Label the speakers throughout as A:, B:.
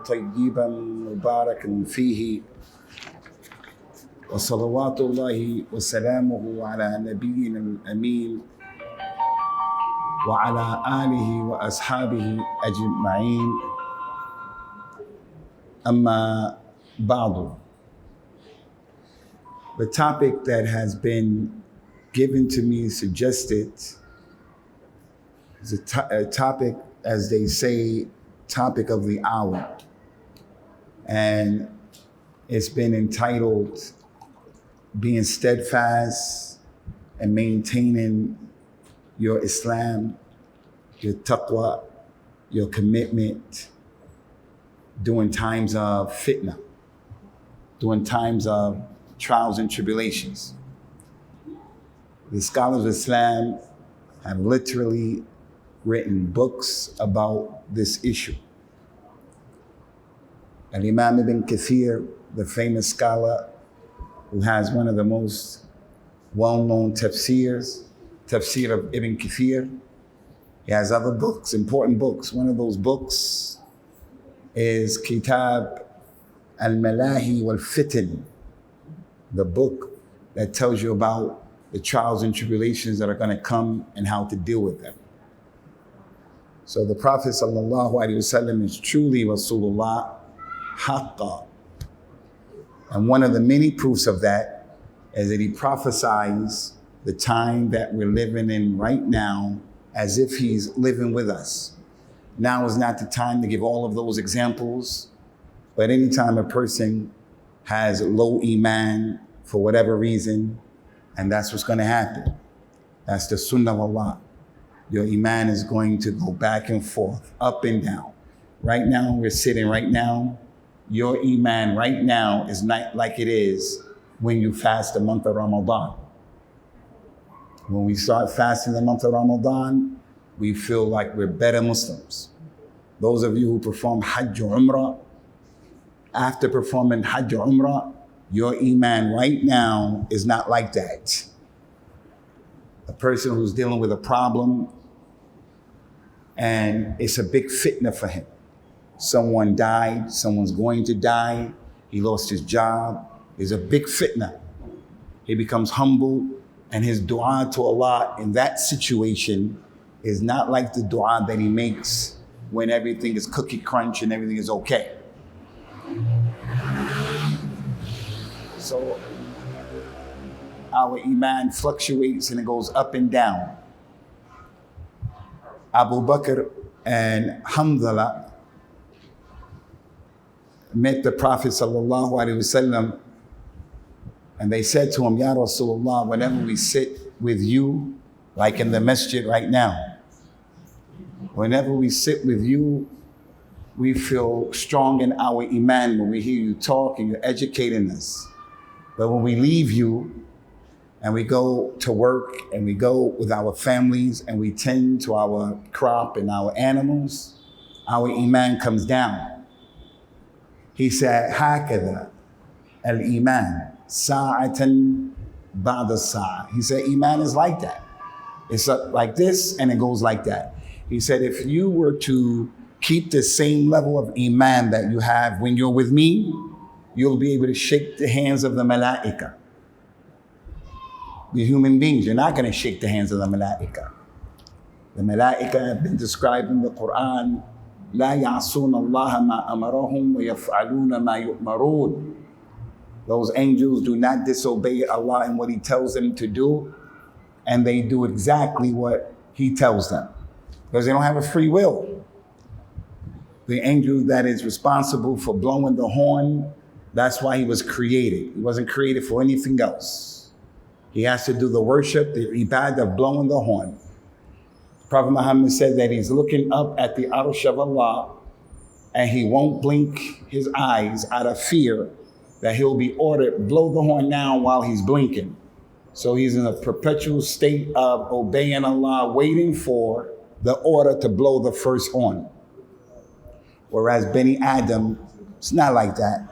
A: طيبا مباركا فيه وصلوات الله وسلامه على نبينا الأمين وعلى آله وأصحابه أجمعين أما بعد. The topic that has been given to me, suggested, is a topic, as they say, topic of the hour. And it's been entitled Being Steadfast and Maintaining Your Islam, Your Taqwa, Your Commitment during times of fitna, during times of trials and tribulations. The scholars of Islam have literally written books about this issue. And Imam Ibn Kathir, the famous scholar who has one of the most well-known tafsir of Ibn Kathir, he has other books, important books. One of those books is Kitab al-Malahi wal-Fitan, the book that tells you about the trials and tribulations that are going to come and how to deal with them. So the Prophet ﷺ is truly Rasulullah Haqqa. And one of the many proofs of that is that he prophesies the time that we're living in right now as if he's living with us. Now is not the time to give all of those examples, but anytime a person has low iman for whatever reason, and that's what's going to happen. That's the sunnah of Allah. Your iman is going to go back and forth, up and down. Right now, we're sitting right now. Your iman right now is not like it is when you fast the month of Ramadan. When we start fasting the month of Ramadan, we feel like we're better Muslims. Those of you who perform Hajj or Umrah, after performing Hajj or Umrah, your iman right now is not like that. A person who's dealing with a problem and it's a big fitna for him. Someone died, someone's going to die, he lost his job, there's a big fitna. He becomes humble, and his dua to Allah in that situation is not like the dua that he makes when everything is cookie crunch and everything is okay. So our iman fluctuates and it goes up and down. Abu Bakr and Hamdallah met the Prophet ﷺ, and they said to him, Ya Rasulullah, whenever we sit with you, like in the masjid right now, whenever we sit with you, we feel strong in our iman when we hear you talk and you're educating us. But when we leave you and we go to work and we go with our families and we tend to our crop and our animals, our iman comes down. He said, هكذا الإيمان ساعة بعد الساعة. He said, iman is like that. It's up like this and it goes like that. He said, if you were to keep the same level of iman that you have when you're with me, you'll be able to shake the hands of the malaika. The human beings, you're not going to shake the hands of the malaika. The malaika have been described in the Quran, لا يعصون الله ما أمرهم ويفعلون ما يؤمرون. Those angels do not disobey Allah in what He tells them to do, and they do exactly what He tells them, because they don't have a free will. The angel that is responsible for blowing the horn, that's why he was created. He wasn't created for anything else. He has to do the worship, the ibadah of blowing the horn. Prophet Muhammad said that he's looking up at the Arsh of Allah and he won't blink his eyes out of fear that he'll be ordered, blow the horn now while he's blinking. So he's in a perpetual state of obeying Allah, waiting for the order to blow the first horn. Whereas Bani Adam, it's not like that.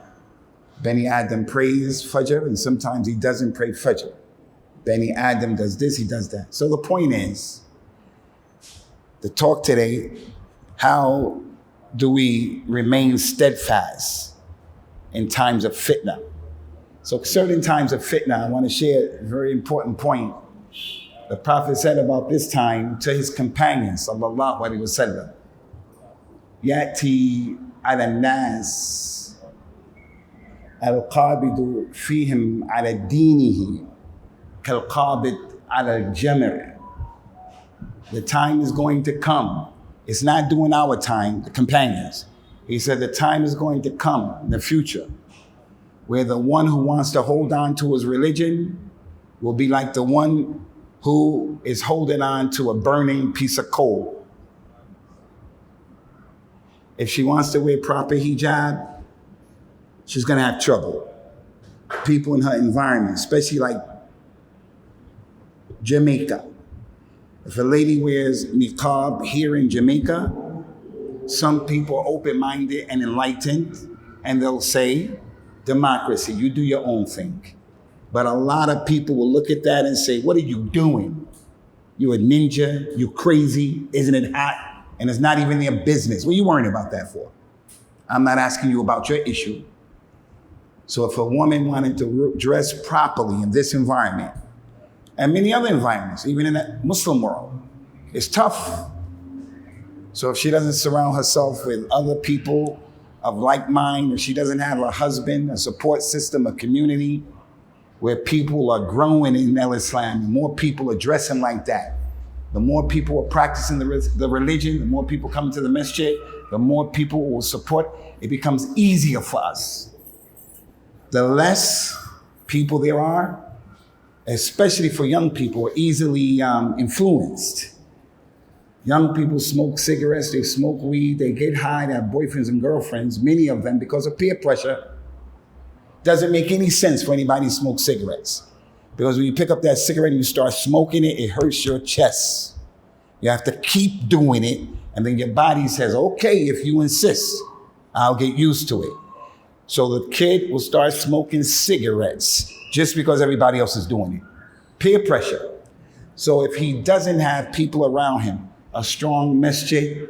A: Bani Adam prays Fajr and sometimes he doesn't pray Fajr. Bani Adam does this, he does that. So the point is, the talk today, how do we remain steadfast in times of fitna? So certain times of fitna, I want to share a very important point. The Prophet said about this time to his companions, sallallahu alaihi wasallam, يأتي على الناس القابض فيهم على دينه كالقابض على الجمر. The time is going to come. It's not during our time, the companions. He said the time is going to come in the future where the one who wants to hold on to his religion will be like the one who is holding on to a burning piece of coal. If she wants to wear proper hijab, she's going to have trouble. People in her environment, especially like Jamaica. If a lady wears niqab here in Jamaica, some people are open-minded and enlightened, and they'll say, democracy, you do your own thing. But a lot of people will look at that and say, what are you doing? You a ninja, you crazy, isn't it hot? And it's not even their business. What are you worrying about that for? I'm not asking you about your issue. So if a woman wanted to dress properly in this environment, and many other environments, even in the Muslim world, it's tough. So if she doesn't surround herself with other people of like mind, if she doesn't have a husband, a support system, a community where people are growing in Islam, and more people are dressing like that, the more people are practicing the religion, the more people come to the masjid, the more people will support, it becomes easier for us. The less people there are, especially for young people, are easily influenced. Young people smoke cigarettes, they smoke weed, they get high, they have boyfriends and girlfriends, many of them because of peer pressure. Doesn't make any sense for anybody to smoke cigarettes. Because when you pick up that cigarette and you start smoking it, it hurts your chest. You have to keep doing it, and then your body says, okay, if you insist, I'll get used to it. So the kid will start smoking cigarettes just because everybody else is doing it. Peer pressure. So if he doesn't have people around him, a strong masjid,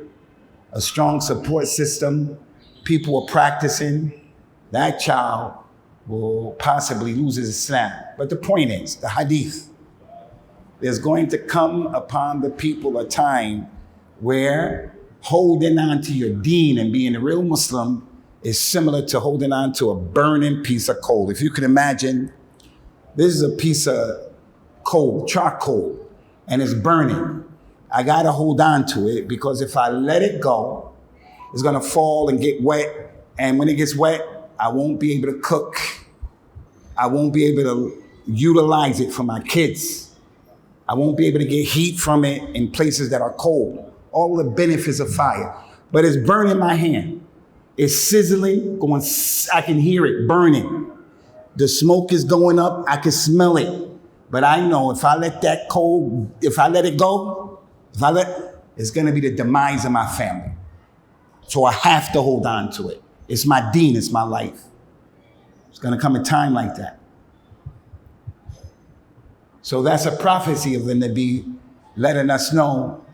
A: a strong support system, people are practicing, that child will possibly lose his Islam. But the point is, the hadith, there's going to come upon the people a time where holding on to your deen and being a real Muslim is similar to holding on to a burning piece of coal. If you can imagine, this is a piece of coal, charcoal, and it's burning. I gotta hold on to it because if I let it go, it's gonna fall and get wet. And when it gets wet, I won't be able to cook. I won't be able to utilize it for my kids. I won't be able to get heat from it in places that are cold. All the benefits of fire. But it's burning my hand. It's sizzling, going, I can hear it burning. The smoke is going up, I can smell it. But I know if I let that coal, if I let it go, it's gonna be the demise of my family. So I have to hold on to it. It's my deen, it's my life. It's gonna come a time like that. So that's a prophecy of the Nabi letting us know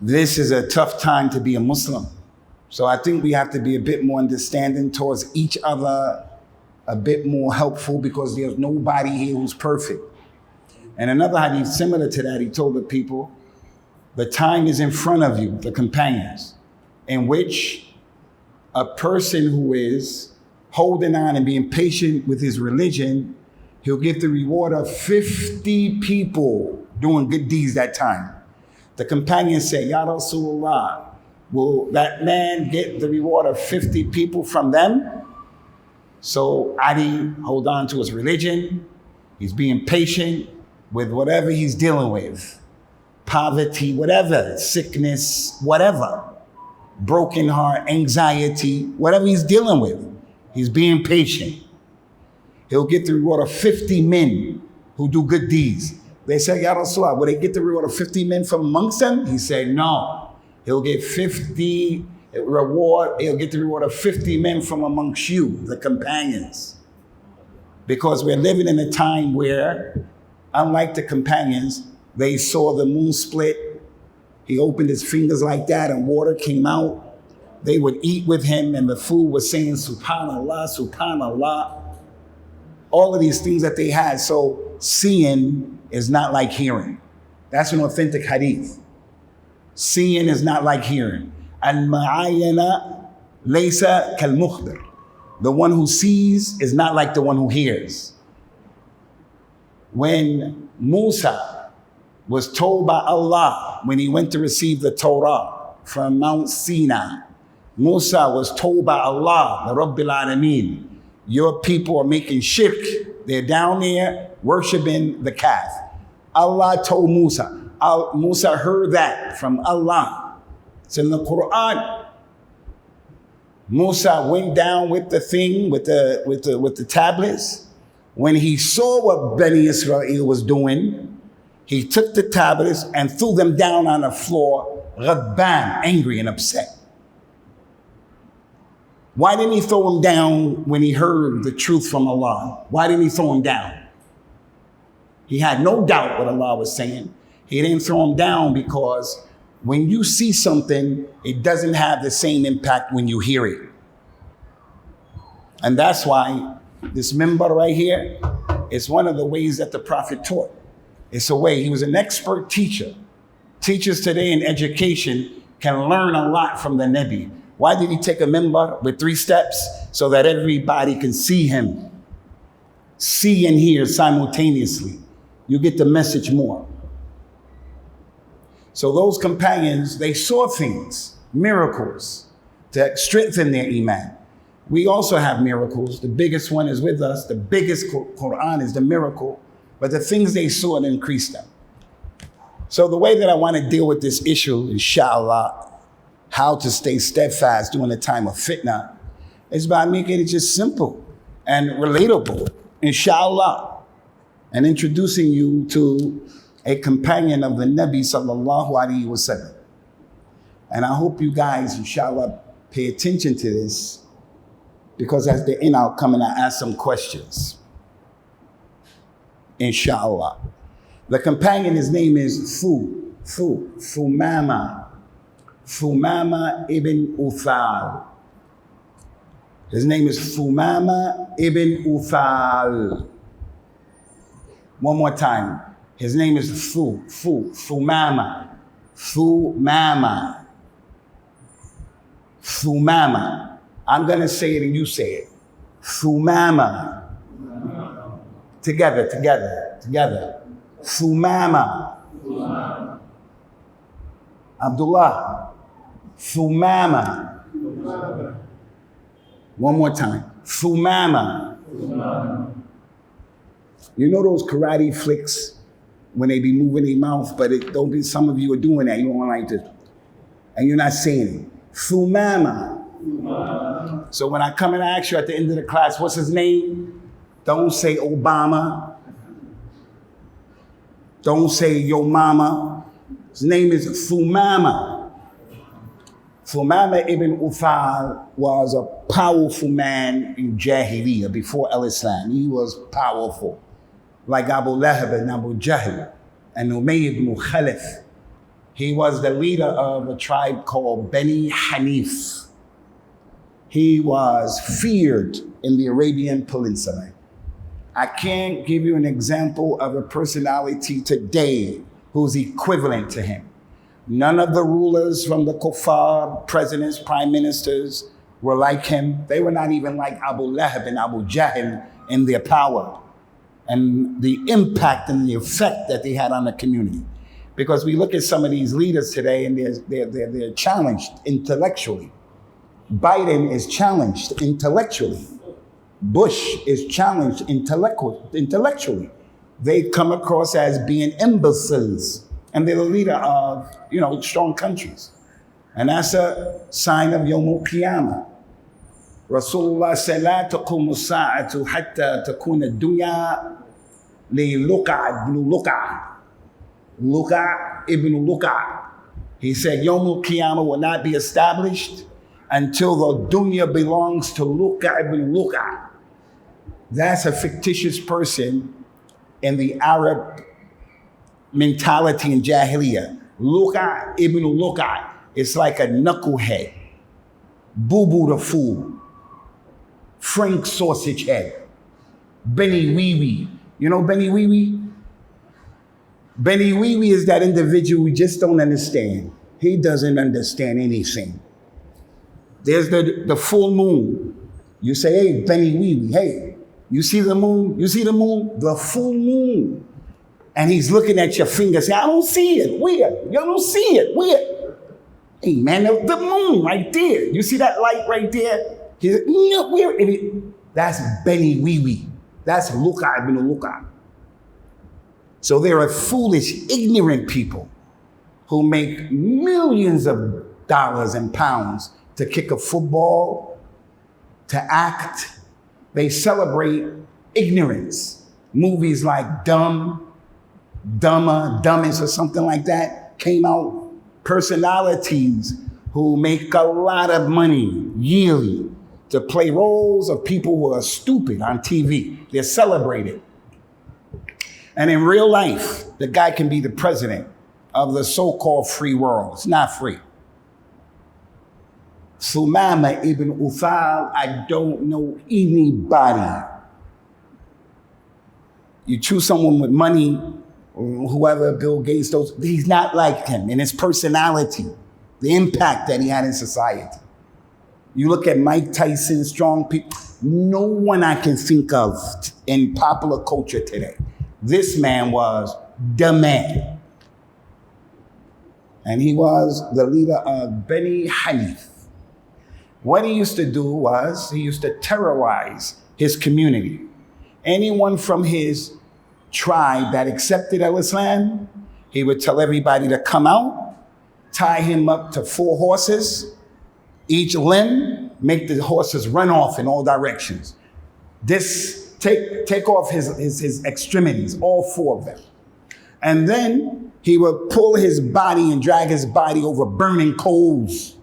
A: this is a tough time to be a Muslim. So I think we have to be a bit more understanding towards each other, a bit more helpful because there's nobody here who's perfect. And another hadith similar to that, he told the people, the time is in front of you, the companions, in which a person who is holding on and being patient with his religion, he'll get the reward of 50 people doing good deeds that time. The companions say, Ya Rasulullah, will that man get the reward of 50 people from them? So Ali hold on to his religion. He's being patient with whatever he's dealing with. Poverty, whatever, sickness, whatever. Broken heart, anxiety, whatever he's dealing with. He's being patient. He'll get the reward of 50 men who do good deeds. They said, Ya Rasulullah, will they get the reward of 50 men from amongst them? He said, no. He'll get 50 reward. He'll get the reward of 50 men from amongst you, the companions. Because we're living in a time where, unlike the companions, they saw the moon split. He opened his fingers like that and water came out. they would eat with him and the food was saying subhanallah, subhanallah, all of these things that they had. So seeing is not like hearing. That's an authentic hadith. Seeing is not like hearing. Al-ma'ayana laysa kal-mukhbir. The one who sees is not like the one who hears. When Musa was told by Allah, when he went to receive the Torah from Mount Sinai, Musa was told by Allah, the Rabbil Alameen, your people are making shirk. They're down there worshiping the calf. Allah told Musa. Musa heard that from Allah. It's in the Quran. Musa went down with the thing, with the tablets. When he saw what Bani Israel was doing, he took the tablets and threw them down on the floor, ghadban, angry and upset. Why didn't he throw them down when he heard the truth from Allah? Why didn't he throw them down? He had no doubt what Allah was saying. He didn't throw them down because when you see something, it doesn't have the same impact when you hear it. And that's why this minbar right here is one of the ways that the Prophet taught. It's a way. He was an expert teacher. Teachers today in education can learn a lot from the Nabi. Why did he take a minbar with 3 steps? So that everybody can see him. See and hear simultaneously. You get the message more. So those companions, they saw things, miracles, to strengthen their iman. We also have miracles. The biggest one is with us. The biggest Quran is the miracle. But the things they saw, it increased them. So the way that I want to deal with this issue, inshallah, how to stay steadfast during the time of fitna, is by making it just simple and relatable, inshallah, and introducing you to a companion of the Nabi sallallahu alaihi wasallam. And I hope you guys, inshallah, pay attention to this, because at the end I'll come and I'll ask some questions. Inshallah. The companion, his name is Thumamah. Thumamah ibn Uthal. His name is Thumamah ibn Uthal. One more time. His name is Thumamah. Thumamah. Thumamah. I'm going to say it and you say it. Thumamah. Together. Thumamah. Abdullah. Thumamah. One more time. Thumamah. You know those karate flicks when they be moving their mouth, but it don't be, some of you are doing that. You don't like this. And you're not saying it. Thumamah. So when I come and ask you at the end of the class, what's his name? Don't say Obama. Don't say your mama. His name is Thumamah. Thumamah ibn Uthal was a powerful man in Jahiliyyah before Al-Islam. He was powerful. Like Abu Lahab and Abu Jahl and Umayyah ibn Khalaf. He was the leader of a tribe called Bani Hanif. He was feared in the Arabian Peninsula. I can't give you an example of a personality today who's equivalent to him. None of the rulers from the Kuffar, presidents, prime ministers, were like him. They were not even like Abu Lahab and Abu Jahl in their power and the impact and the effect that they had on the community. Because we look at some of these leaders today and they're challenged intellectually. Biden is challenged intellectually. Bush is challenged intellectually. They come across as being imbeciles, and they're the leader of, strong countries. And that's a sign of Yawm al-Qiyamah. Rasulullah said, لا تقوم الساعة حتى تكون الدنيا للقع ibn Luqa' ibn Luqa'. He said, Yawm al-Qiyamah will not be established until the dunya belongs to Luqa' ibn Luqa'. That's a fictitious person in the Arab mentality in Jahiliyyah. Luqa' ibn Luqa'. It's like a knucklehead. Boo Boo the Fool, Frank Sausage Head, Benny Wee Wee. You know Benny Wee Wee? Benny Wee Wee is that individual we just don't understand. He doesn't understand anything. There's the full moon. You say, hey, Benny Wee Wee, hey, you see the moon? You see the moon? The full moon. And he's looking at your finger saying, I don't see it. Where? You don't see it. Where? Hey, man, the moon right there. You see that light right there? He's like, no, where? That's Benny Wee Wee. That's Luka ibn Luka. So there are foolish, ignorant people who make millions of dollars and pounds to kick a football, to act. They celebrate ignorance. Movies like Dumb, Dumber, Dumbest, or something like that came out. Personalities who make a lot of money yearly to play roles of people who are stupid on TV. They're celebrated. And in real life, the guy can be the president of the so-called free world. It's not free. Thumamah ibn Uthal, I don't know anybody. You choose someone with money, or whoever, Bill Gates, he's not like him in his personality, the impact that he had in society. You look at Mike Tyson, strong people, no one I can think of in popular culture today. This man was the man. And he was the leader of Bani Hanif. What he used to do was he used to terrorize his community. Anyone from his tribe that accepted Islam, he would tell everybody to come out, tie him up to 4 horses, each limb, make the horses run off in all directions. Take off his extremities, all 4 of them. And then he would pull his body and drag his body over burning coals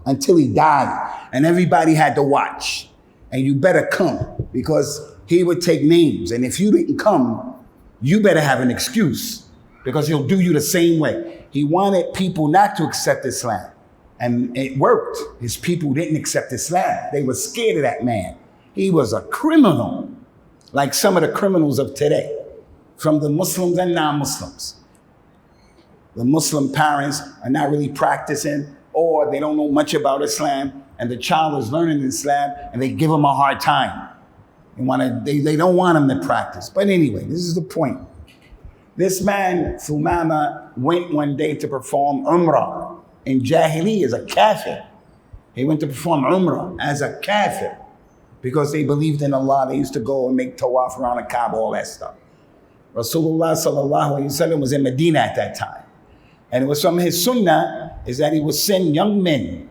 A: until he died. And everybody had to watch. And you better come, because he would take names. And if you didn't come, you better have an excuse, because he'll do you the same way. He wanted people not to accept Islam. And it worked. His people didn't accept Islam. They were scared of that man. He was a criminal, like some of the criminals of today, from the Muslims and non-Muslims. The Muslim parents are not really practicing, or they don't know much about Islam, and the child is learning Islam, and they give him a hard time. They don't want him to practice. But anyway, this is the point. This man, Thumamah, went one day to perform Umrah in Jahiliyyah as a kafir. He went to perform Umrah as a kafir because they believed in Allah. They used to go and make tawaf around the Kaaba, all that stuff. Rasulullah sallallahu alayhi wa sallam was in Medina at that time. And it was from his sunnah is that he would send young men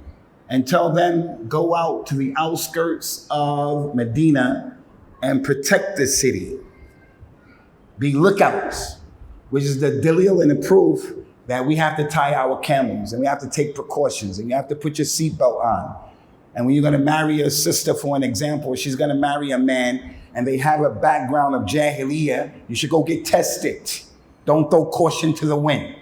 A: and tell them, go out to the outskirts of Medina and protect the city. Be lookouts, which is the dalil and the proof that we have to tie our camels and we have to take precautions and you have to put your seatbelt on. And when you're gonna marry a sister, for an example, she's gonna marry a man and they have a background of Jahiliyyah, you should go get tested. Don't throw caution to the wind.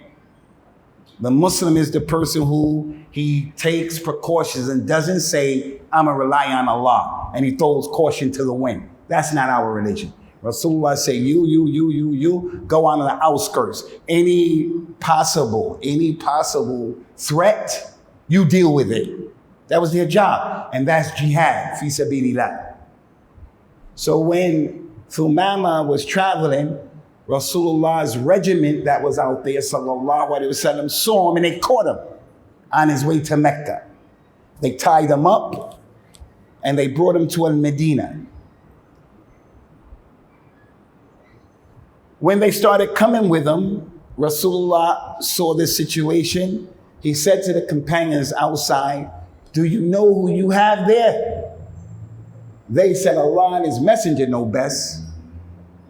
A: The Muslim is the person who he takes precautions and doesn't say, I'm gonna rely on Allah, and he throws caution to the wind. That's not our religion. Rasulullah say, you, go on the outskirts. Any possible threat, you deal with it. That was their job, and that's jihad, fi sabilillah. So when Thumamah was traveling, Rasulullah's regiment that was out there, sallallahu alaihi wasallam, saw him and they caught him on his way to Mecca. They tied him up and they brought him to Al-Medina. When they started coming with him, Rasulullah saw this situation. He said to the companions outside, do you know who you have there? They said, Allah and his messenger know best.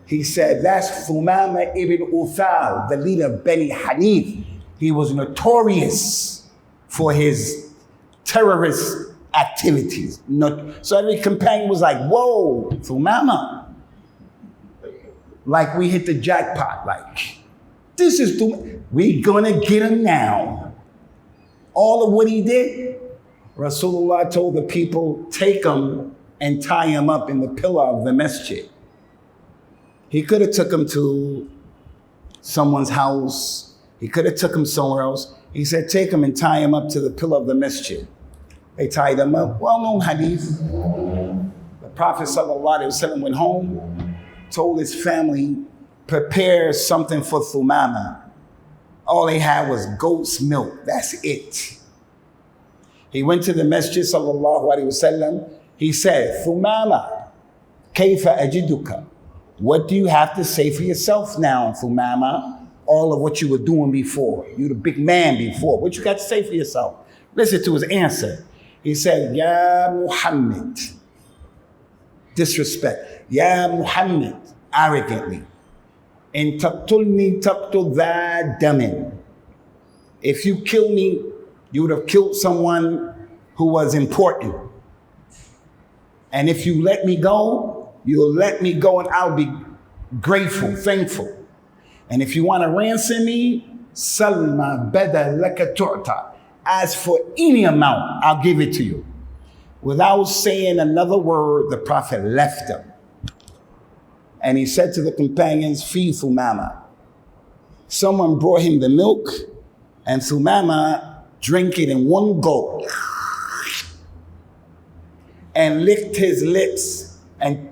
A: He said, that's Thumamah ibn Uthal, the leader of Bani Hanif. He was notorious for his terrorist activities. So every companion was like, whoa, Thumamah. Like we hit the jackpot, like, this is Thumamah. We gonna get him now. All of what he did, Rasulullah told the people, take him and tie him up in the pillar of the masjid. He could have took him to someone's house. He could have took him somewhere else. He said, take him and tie him up to the pillar of the masjid. They tied him up. Well-known hadith. The Prophet ﷺ went home, told his family, prepare something for Thumamah. All they had was goat's milk. That's it. He went to the masjid ﷺ. He said, Thumamah, kayfa ajiduka? What do you have to say for yourself now, Thumamah? All of what you were doing before. You the big man before. What you got to say for yourself? Listen to his answer. He said, Ya Muhammad. Disrespect. Ya Muhammad. Arrogantly. In taqtulni taqtul dha damin. If you kill me, you would have killed someone who was important. And if you let me go, you'll let me go and I'll be grateful, thankful. And if you want to ransom me, salma bada laka tu'ta. As for any amount, I'll give it to you. Without saying another word, the Prophet left them. And he said to the companions, Fi Thumamah. Someone brought him the milk, and Thumamah drank it in one gulp and licked his lips, and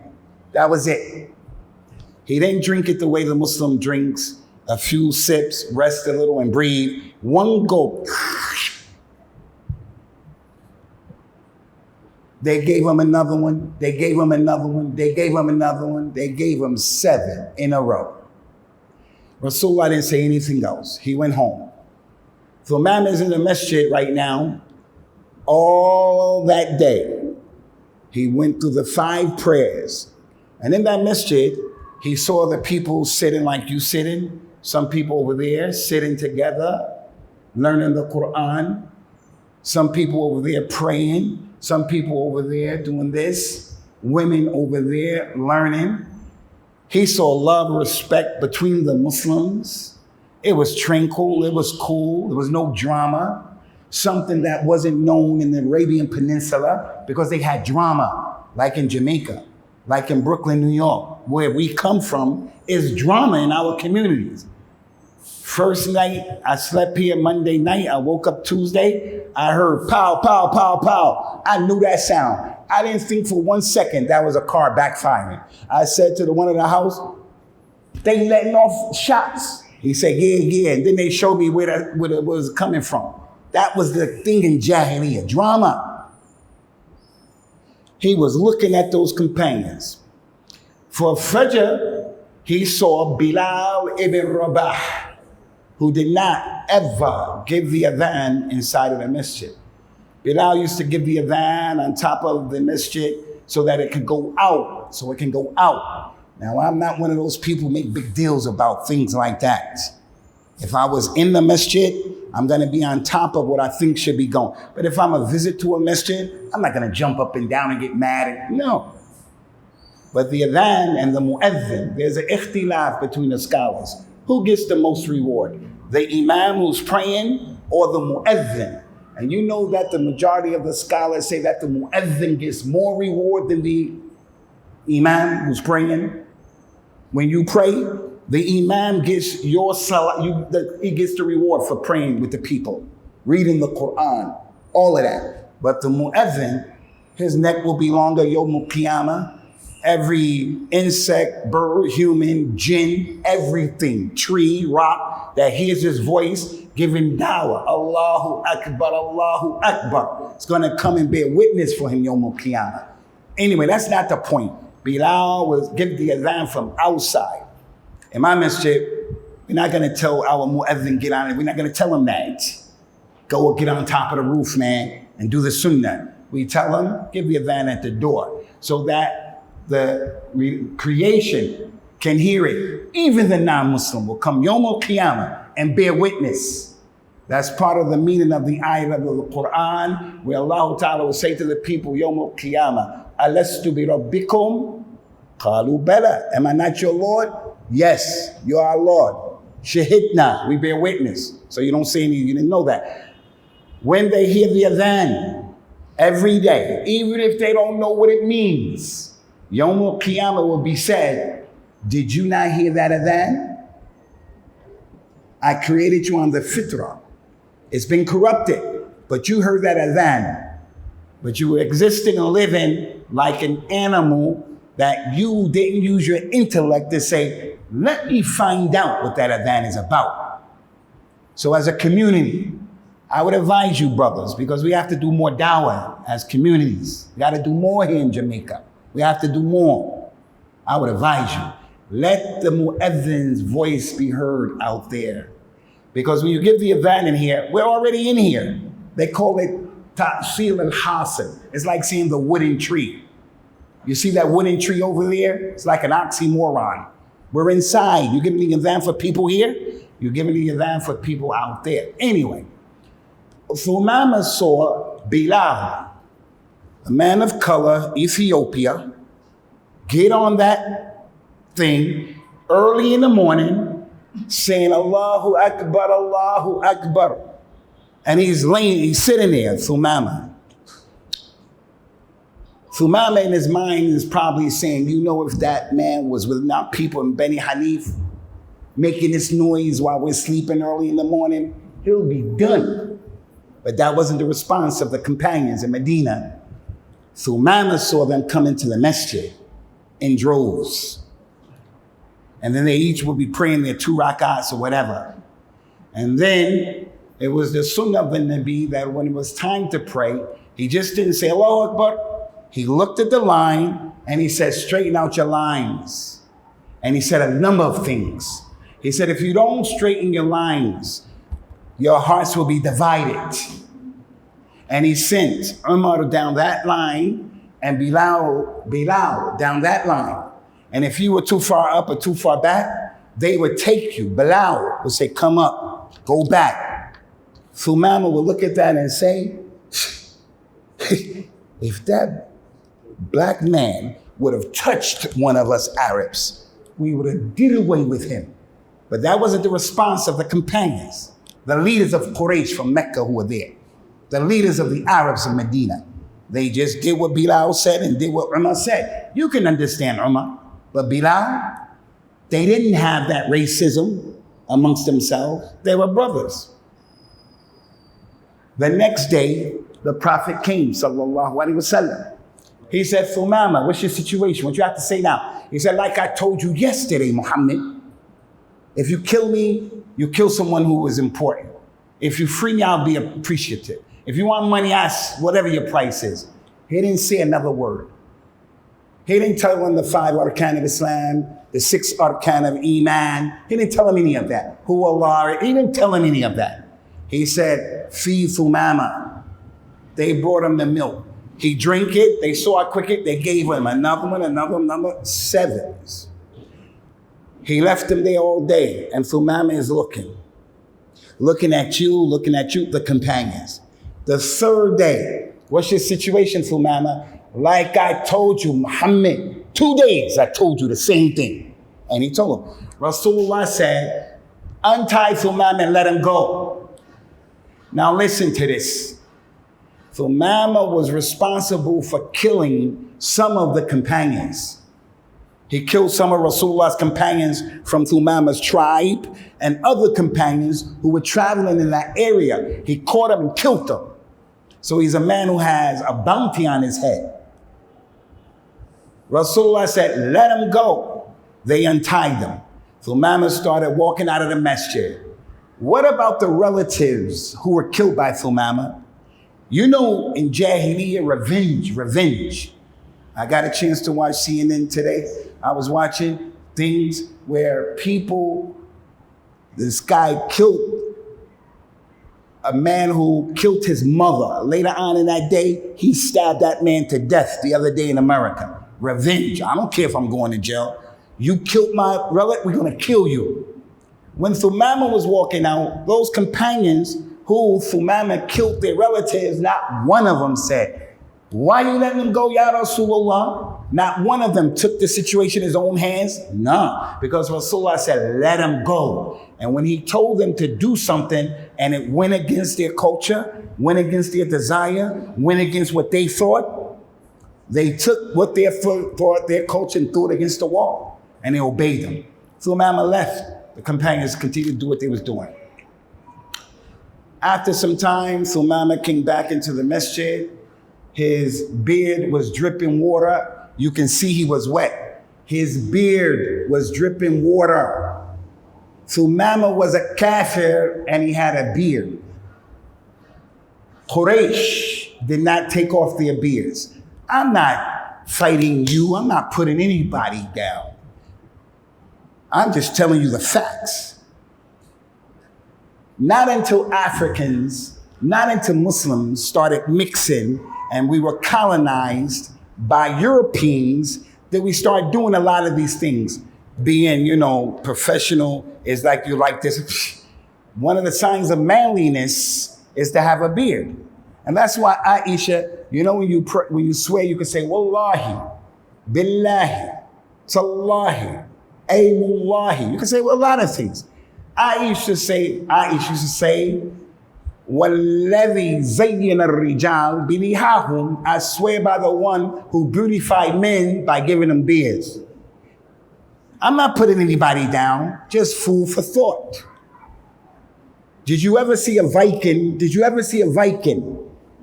A: that was it. He didn't drink it the way the Muslim drinks, a few sips, rest a little and breathe. One gulp. They gave him another one. They gave him another one. They gave him another one. They gave him 7 in a row. Rasulullah didn't say anything else. He went home. Thumamah is in the masjid right now. All that day, he went through the 5 prayers. And in that masjid, he saw the people sitting like you sitting. Some people over there sitting together, learning the Quran. Some people over there praying. Some people over there doing this. Women over there learning. He saw love, respect between the Muslims. It was tranquil. It was cool. There was no drama. Something that wasn't known in the Arabian Peninsula because they had drama, like in Jamaica, like in Brooklyn, New York, where we come from, is drama in our communities. First night, I slept here Monday night. I woke up Tuesday. I heard pow, pow, pow, pow. I knew that sound. I didn't think for 1 second that was a car backfiring. I said to the one in the house, they letting off shots. He said, yeah. And then they showed me where it was coming from. That was the thing in Jahiliyyah, drama. He was looking at those companions. For Fajr, he saw Bilal ibn Rabah, who did not ever give the adhan inside of the masjid. Bilal used to give the adhan on top of the masjid so that it could go out, Now, I'm not one of those people who make big deals about things like that. If I was in the masjid, I'm going to be on top of what I think should be going. But if I'm a visit to a masjid, I'm not going to jump up and down and get mad. No. But the adhan and the mu'adhin, there's an ikhtilaf between the scholars. Who gets the most reward? The imam who's praying or the mu'adhin? And you know that the majority of the scholars say that the mu'adhin gets more reward than the imam who's praying. When you pray, the imam gets your salah, he gets the reward for praying with the people, reading the Quran, all of that. But the mu'adhin, his neck will be longer, yawmul qiyamah. Every insect, bird, human, jinn, everything, tree, rock, that hears his voice giving dawah, Allahu Akbar, Allahu Akbar. It's going to come and bear witness for him, yawmul qiyamah. Anyway, that's not the point. Bilal was give the adhan from outside. In my masjid, we're not going to tell our mu'adhin get on it. We're not going to tell him that. Go get on top of the roof, man, and do the sunnah. We tell him, give the adhan at the door so that the creation can hear it. Even the non-Muslim will come yawmul qiyamah and bear witness. That's part of the meaning of the ayah of the Quran, where Allah Ta'ala will say to the people, yawmul qiyamah, alastu bi rabbikum? Qalu bala. Am I not your Lord? Yes, you are our Lord. Shahidna, we bear witness. So you don't say anything, you didn't know that. When they hear the adhan, Every day, even if they don't know what it means. Yawm al-Qiyamah will be said, did you not hear that adhan? I created you on the fitrah. It's been corrupted, but you heard that adhan. But you were existing and living like an animal that you didn't use your intellect to say, let me find out what that adhan is about. So as a community, I would advise you, brothers, because we have to do more dawah as communities. We got to do more here in Jamaica. We have to do more. I would advise you, let the mu'adhin's voice be heard out there. Because when you give the adhan in here, we're already in here. They call it ta'sil al-hasil. It's like seeing the wooden tree. You see that wooden tree over there? It's like an oxymoron. We're inside. You're giving the adhan for people here. You're giving the adhan for people out there. Anyway, Thumamah saw Bilal, a man of color, Ethiopia, get on that thing early in the morning, saying Allahu Akbar, Allahu Akbar. And he's sitting there, Thumamah. Thumamah in his mind is probably saying, you know, if that man was with our people in Beni Hanif, making this noise while we're sleeping early in the morning, he'll be done. But that wasn't the response of the companions in Medina. Thumamah saw them come into the masjid in droves. And then they each would be praying their 2 rak'ahs or whatever. And then it was the sunnah of the Nabi that when it was time to pray, he just didn't say Allahu Akbar. He looked at the line and he said, straighten out your lines. And he said a number of things. He said, if you don't straighten your lines, your hearts will be divided. And he sent Umar down that line and Bilal down that line. And if you were too far up or too far back, they would take you. Bilal would say, come up, go back. Thumamah would look at that and say, if that black man would have touched one of us Arabs, we would have did away with him. But that wasn't the response of the companions, the leaders of Quraysh from Mecca who were there, the leaders of the Arabs of Medina. They just did what Bilal said and did what Umar said. You can understand Umar, but Bilal, they didn't have that racism amongst themselves. They were brothers. The next day, the Prophet came, sallallahu alaihi wasallam. He said, Thumamah, what's your situation? What you have to say now? He said, like I told you yesterday, Muhammad, if you kill me, you kill someone who is important. If you free me, I'll be appreciative. If you want money, ask whatever your price is. He didn't say another word. He didn't tell him the 5 arkan of Islam, the 6 arkan of Iman. He didn't tell him any of that. Who Allah, he didn't tell him any of that. He said, Fi Thumamah. They brought him the milk. He drank it, they saw it quick, they gave him another one, another 7. He left him there all day, and Thumamah is looking at you, the companions. The 3rd day, what's your situation, Thumamah? Like I told you, Muhammad, 2 days I told you the same thing. And he told him, Rasulullah said, untie Thumamah and let him go. Now listen to this. Thumamah was responsible for killing some of the companions. He killed some of Rasulullah's companions from Thumamah's tribe and other companions who were traveling in that area. He caught them and killed them. So he's a man who has a bounty on his head. Rasulullah said, let him go. They untied them. Thumamah started walking out of the masjid. What about the relatives who were killed by Thumamah? You know, in Jahiliyyah, revenge. I got a chance to watch CNN today. I was watching things where this guy killed a man who killed his mother. Later on in that day, he stabbed that man to death the other day in America. Revenge. I don't care if I'm going to jail. You killed my relative, we're going to kill you. When Thumamah was walking out, those companions who Thumamah killed their relatives, not one of them said, why you letting them go, Ya Rasulullah? Not one of them took the situation in his own hands. None. Because Rasulullah said, let him go. And when he told them to do something and it went against their culture, went against their desire, went against what they thought, they took what they thought, their culture, and threw it against the wall. And they obeyed them. Thumamah left. The companions continued to do what they was doing. After some time, Thumamah came back into the masjid. His beard was dripping water. You can see he was wet. His beard was dripping water. Thumamah was a kafir and he had a beard. Quraysh did not take off their beards. I'm not fighting you. I'm not putting anybody down. I'm just telling you the facts. Not until Africans, not until Muslims started mixing and we were colonized by Europeans that we start doing a lot of these things. Being, professional is like you like this. One of the signs of manliness is to have a beard. And that's why Aisha, when you swear, you can say, Wallahi, Billahi, Tallahi, Aymullahi. You can say a lot of things. Aisha used to say, وَالَّذِي زَيَّنَ الرِّجَالِ بِلِحَاهُمْ, I swear by the one who beautified men by giving them beards. I'm not putting anybody down, just food for thought. Did you ever see a Viking?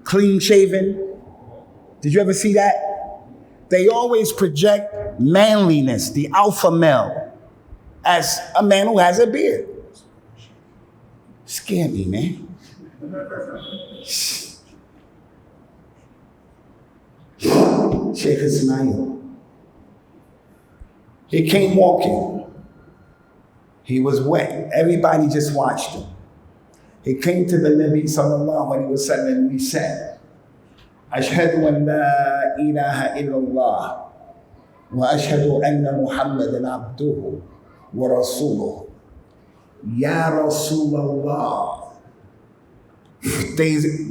A: Clean shaven? Did you ever see that? They always project manliness, the alpha male, as a man who has a beard. Scare me, man. Sheikh Ismail. He came walking. He was wet. Everybody just watched him. He came to the Nabi sallallahu alayhi wa sallam and he said, Ashhadu an la ilaha illallah wa ashhadu anna Muhammadan abduhu wa rasuluhu. Ya Rasulallah.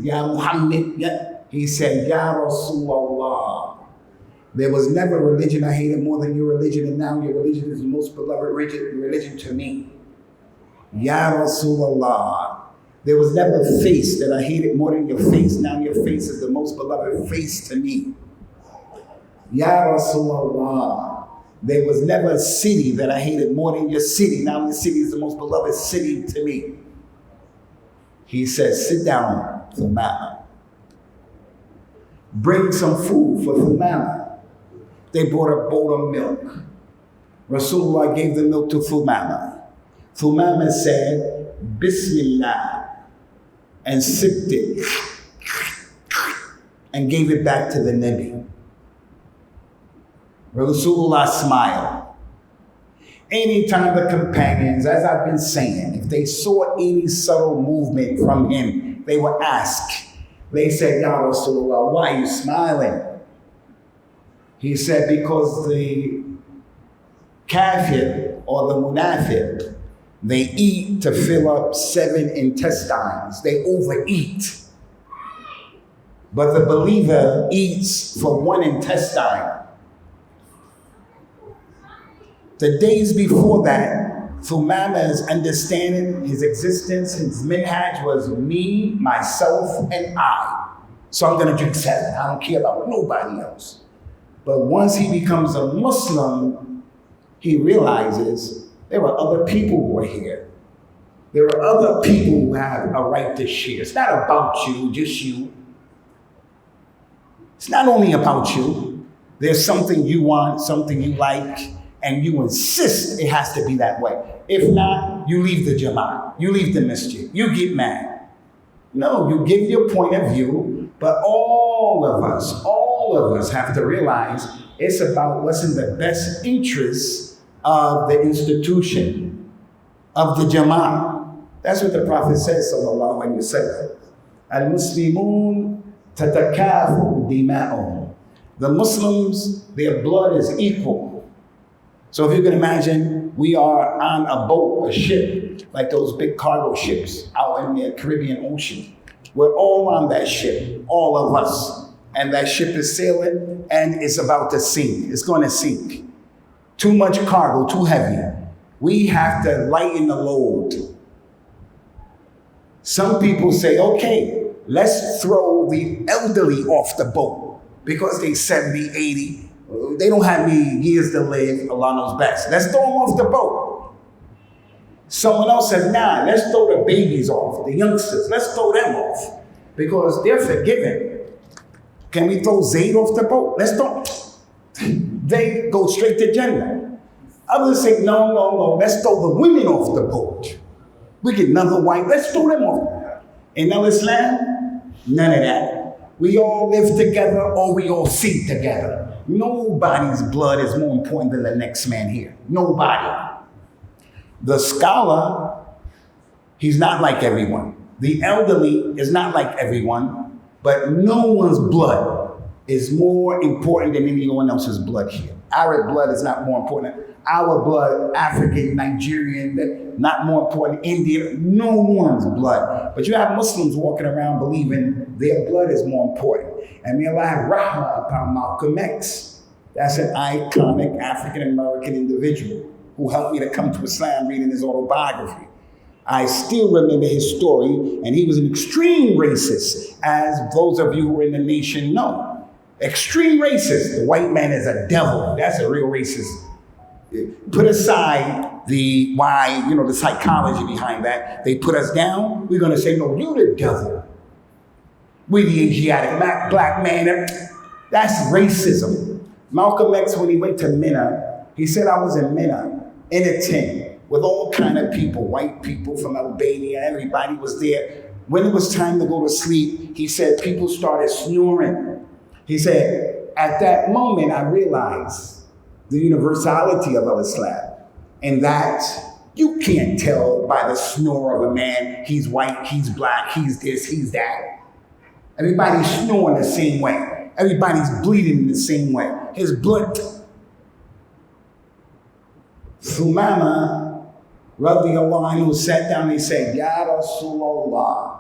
A: Ya Muhammad, he said, Ya Rasulallah. There was never a religion I hated more than your religion, and now your religion is the most beloved religion to me. Ya Rasulallah. There was never a face that I hated more than your face. Now your face is the most beloved face to me. Ya Rasulallah. There was never a city that I hated more than your city. Now your city is the most beloved city to me. He says, sit down, Thumamah. Bring some food for Thumamah. They brought a bowl of milk. Rasulullah gave the milk to Thumamah. Thumamah said, Bismillah, and sipped it and gave it back to the Nabi. Rasulullah smiled. Anytime the companions, as I've been saying, if they saw any subtle movement from him, they would ask. They said, Ya Rasulullah, why are you smiling? He said, because the kafir or the munafiq, they eat to fill up 7 intestines. They overeat. But the believer eats for 1 intestine. The days before that, Thumamah's understanding, his existence, his minhaj was me, myself, and I. So I'm going to drink 7. I don't care about nobody else. But once he becomes a Muslim, he realizes there are other people who are here. There are other people who have a right to share. It's not about you, just you. It's not only about you. There's something you want, something you like, and you insist it has to be that way. If not, you leave the Jama'ah, you leave the masjid, you get mad. No, you give your point of view, but all of us have to realize it's about what's in the best interest of the institution, of the Jama'ah. That's what the Prophet says, sallallahu alayhi wa sallam. Al-Muslimun tatakafu dima'uhum. The Muslims, their blood is equal. So if you can imagine, we are on a boat, a ship, like those big cargo ships out in the Caribbean Ocean. We're all on that ship, all of us. and that ship is sailing and it's about to sink. It's going to sink. Too much cargo, too heavy. We have to lighten the load. Some people say, okay, let's throw the elderly off the boat because they 70, 80. They don't have any years to live, Allah knows best. Let's throw them off the boat. Someone else said, nah, let's throw the babies off, the youngsters. Let's throw them off because they're forgiven. Can we throw Zayd off the boat? Let's throw. They go straight to Jannah. Others say, no, let's throw the women off the boat. We get another wife, let's throw them off. In Islam, none of that. We all live together or we all sink together. Nobody's blood is more important than the next man here. Nobody. The scholar, he's not like everyone. The elderly is not like everyone, but no one's blood is more important than anyone else's blood here. Arab blood is not more important. Our blood, African, Nigerian, not more important. Indian, no one's blood. But you have Muslims walking around believing their blood is more important. And may Allah have rahmah upon Malcolm X. That's an iconic African-American individual who helped me to come to Islam reading his autobiography. I still remember his story, and he was an extreme racist, as those of you who are in the nation know. Extreme racist. The white man is a devil. That's a real racist. Put aside the psychology behind that. They put us down. We're going to say, no, you the devil. We're the Asiatic black man. That's racism. Malcolm X, when he went to Mina, he said, I was in Mina in a tent with all kind of people, white people from Albania, everybody was there. When it was time to go to sleep, he said, people started snoring. He said, at that moment, I realized the universality of Islam, and that you can't tell by the snore of a man, he's white, he's black, he's this, he's that. Everybody's snoring the same way. Everybody's bleeding in the same way. His blood. Thumamah, radiallahu anhu, sat down and he said, Ya Rasulullah,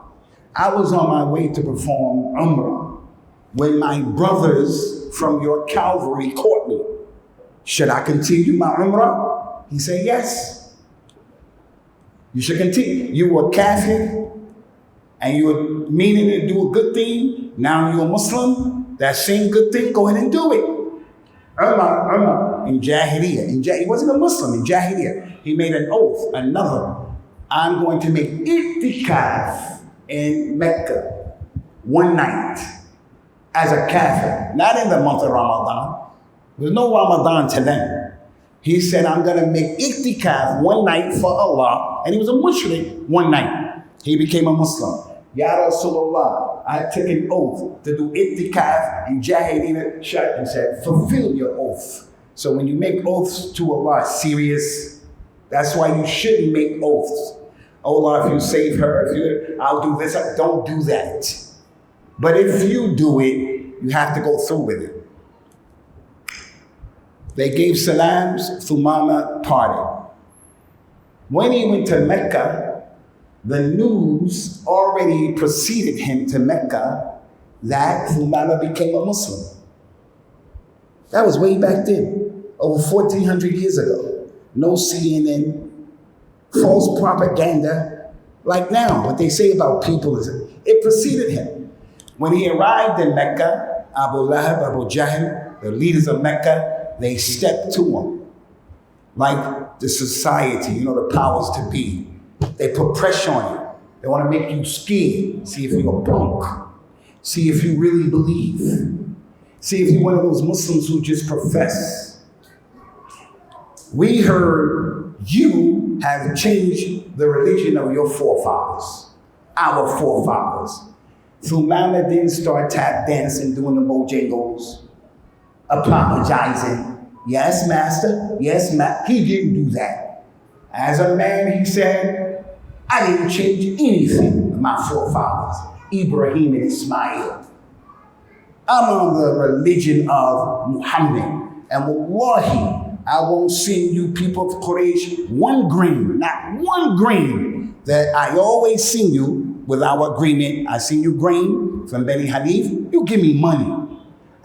A: I was on my way to perform Umrah when my brothers from your cavalry caught me. Should I continue my Umrah? He said, yes. You should continue. You were kafir and you were meaning to do a good thing. Now you're a Muslim. That same good thing, go ahead and do it. Umar, in Jahiliyyah. He wasn't a Muslim in Jahiliyyah. He made an oath, I'm going to make i'tikaf in Mecca one night as a kafir, not in the month of Ramadan. There's no Ramadan to them. He said, I'm going to make i'tikaf one night for Allah. And he was a mushrik one night. He became a Muslim. Ya Rasulullah, I took an oath to do i'tikaf in Jahiliyyah. He said, fulfill your oath. So when you make oaths to Allah, serious, that's why you shouldn't make oaths. Oh Allah, if you save her, I'll do this. Don't do that. But if you do it, you have to go through with it. They gave salams, Thumamah parted. When he went to Mecca, the news already preceded him to Mecca that Thumamah became a Muslim. That was way back then, over 1,400 years ago. No CNN, false propaganda, like now, what they say about people is it preceded him. When he arrived in Mecca, Abu Lahab, Abu Jahl, the leaders of Mecca, they stepped to him like the society, the powers to be. They put pressure on you. They want to make you scared. See if you're a punk. See if you really believe. See if you're one of those Muslims who just profess. We heard you have changed the religion of your forefathers, our forefathers. Thumamah didn't start tap dancing, doing the Bojangles, apologizing. Yes, master. Yes, he didn't do that. As a man, he said, I didn't change anything of my forefathers, Ibrahim and Ismail. I'm on the religion of Muhammad. And wallahi, I won't send you people of Quraysh one grain, not one grain, that I always send you with our agreement. I send you grain from Beni Hanif, you give me money.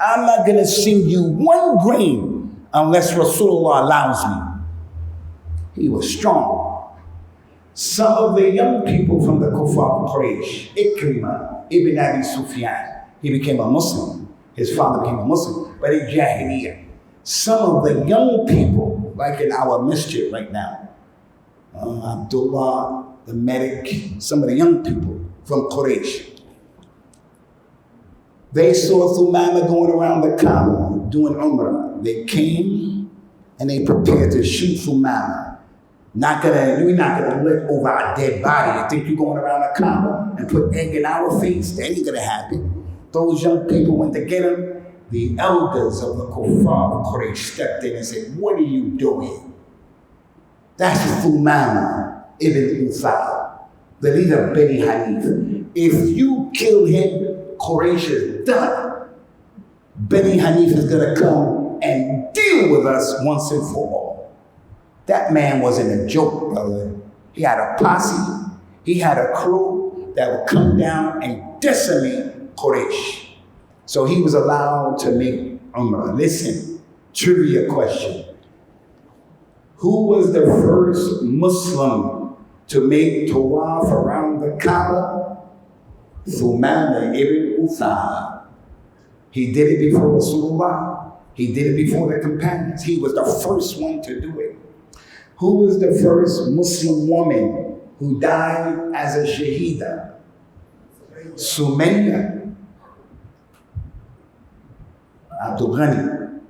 A: I'm not going to send you one grain unless Rasulullah allows me. He was strong. Some of the young people from the Kuffar of Quraysh, Ikrimah ibn Abi Sufyan, he became a Muslim. His father became a Muslim, but in Jahiliyyah. Some of the young people, like in our masjid right now, Abdullah, the medic, some of the young people from Quraysh, they saw Thumamah going around the Kaaba doing Umrah. They came and they prepared to shoot Thumamah. You're not gonna look over our dead body. You think you're going around the Kaaba and put egg in our face? That ain't gonna happen. Those young people went to get him. The elders of the Kuffar of Quraysh stepped in and said, what are you doing? That's Thumamah ibn Uthal, the leader of Bani Hanif. If you kill him, Quraysh is done. Bani Hanif is gonna come and deal with us once and for all. That man wasn't a joke, brother. He had a posse. He had a crew that would come down and decimate Quraysh. So he was allowed to make Umrah. Listen, trivia question. Who was the first Muslim to make tawaf around the Kaaba? Thumamah ibn Uthal. He did it before Rasulullah. He did it before the companions. He was the first one to do it. Who was the first Muslim woman who died as a shaheeda? Sumayya. Abdul Ghani.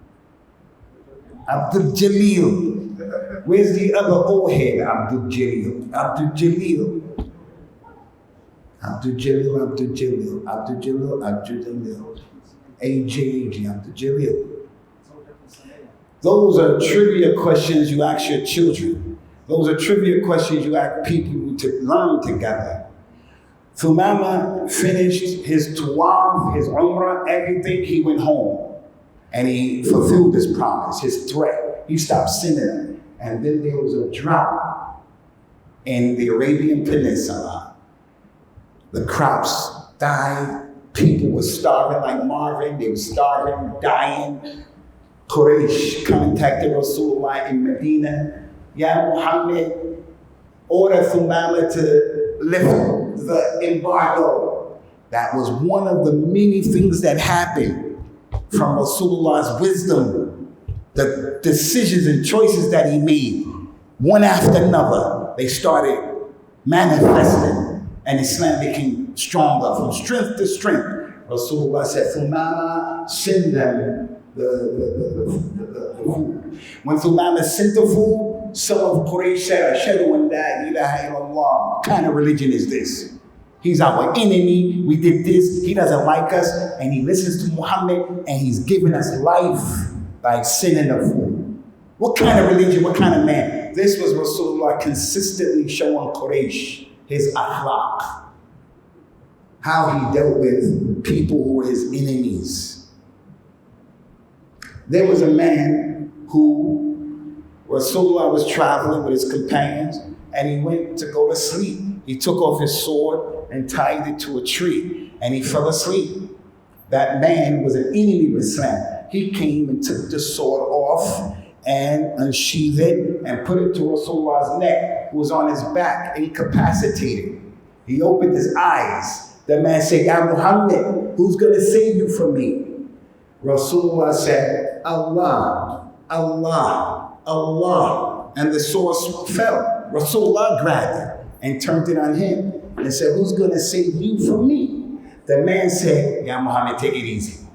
A: Abdul Jalil. Where's the other old head? Abdul Jalil. Abdul Jalil. Abdul Jalil, Abdul Jalil, Abdul Jalil, Abdul Jalil. AJ, Abdul Jalil. Those are trivia questions you ask your children. Those are trivia questions you ask people to learn together. Thumamah finished his tawaf, his umrah, everything. He went home and he fulfilled his promise, his threat. He stopped sinning them. And then there was a drought in the Arabian Peninsula. The crops died. People were starving like Marvin. They were starving, dying. Quraysh contacted Rasulullah in Medina. Ya Muhammad, order Thumamah to lift the embargo. That was one of the many things that happened from Rasulullah's wisdom. The decisions and choices that he made, one after another, they started manifesting and Islam became stronger from strength to strength. Rasulullah said, Thumamah, send them the food. When Thumamah sent the food, some of Quraysh said, Ashhadu an la ilaha illallah. What kind of religion is this? He's our enemy. We did this. He doesn't like us. And he listens to Muhammad and he's giving us life by sending the food. What kind of religion? What kind of man? This was Rasulullah consistently showing Quraysh his akhlaq. How he dealt with people who were his enemies. There was a man who Rasulullah was traveling with his companions and he went to go to sleep. He took off his sword and tied it to a tree and he fell asleep. That man was an enemy of Islam. He came and took the sword off and unsheathed it and put it to Rasulullah's neck, who was on his back, incapacitated. He opened his eyes. The man said, Ya Muhammad, who's going to save you from me? Rasulullah said, Allah, Allah, Allah. And the sword fell. Rasulullah grabbed it and turned it on him and said, who's going to save you from me? The man said, Ya Muhammad, take it easy.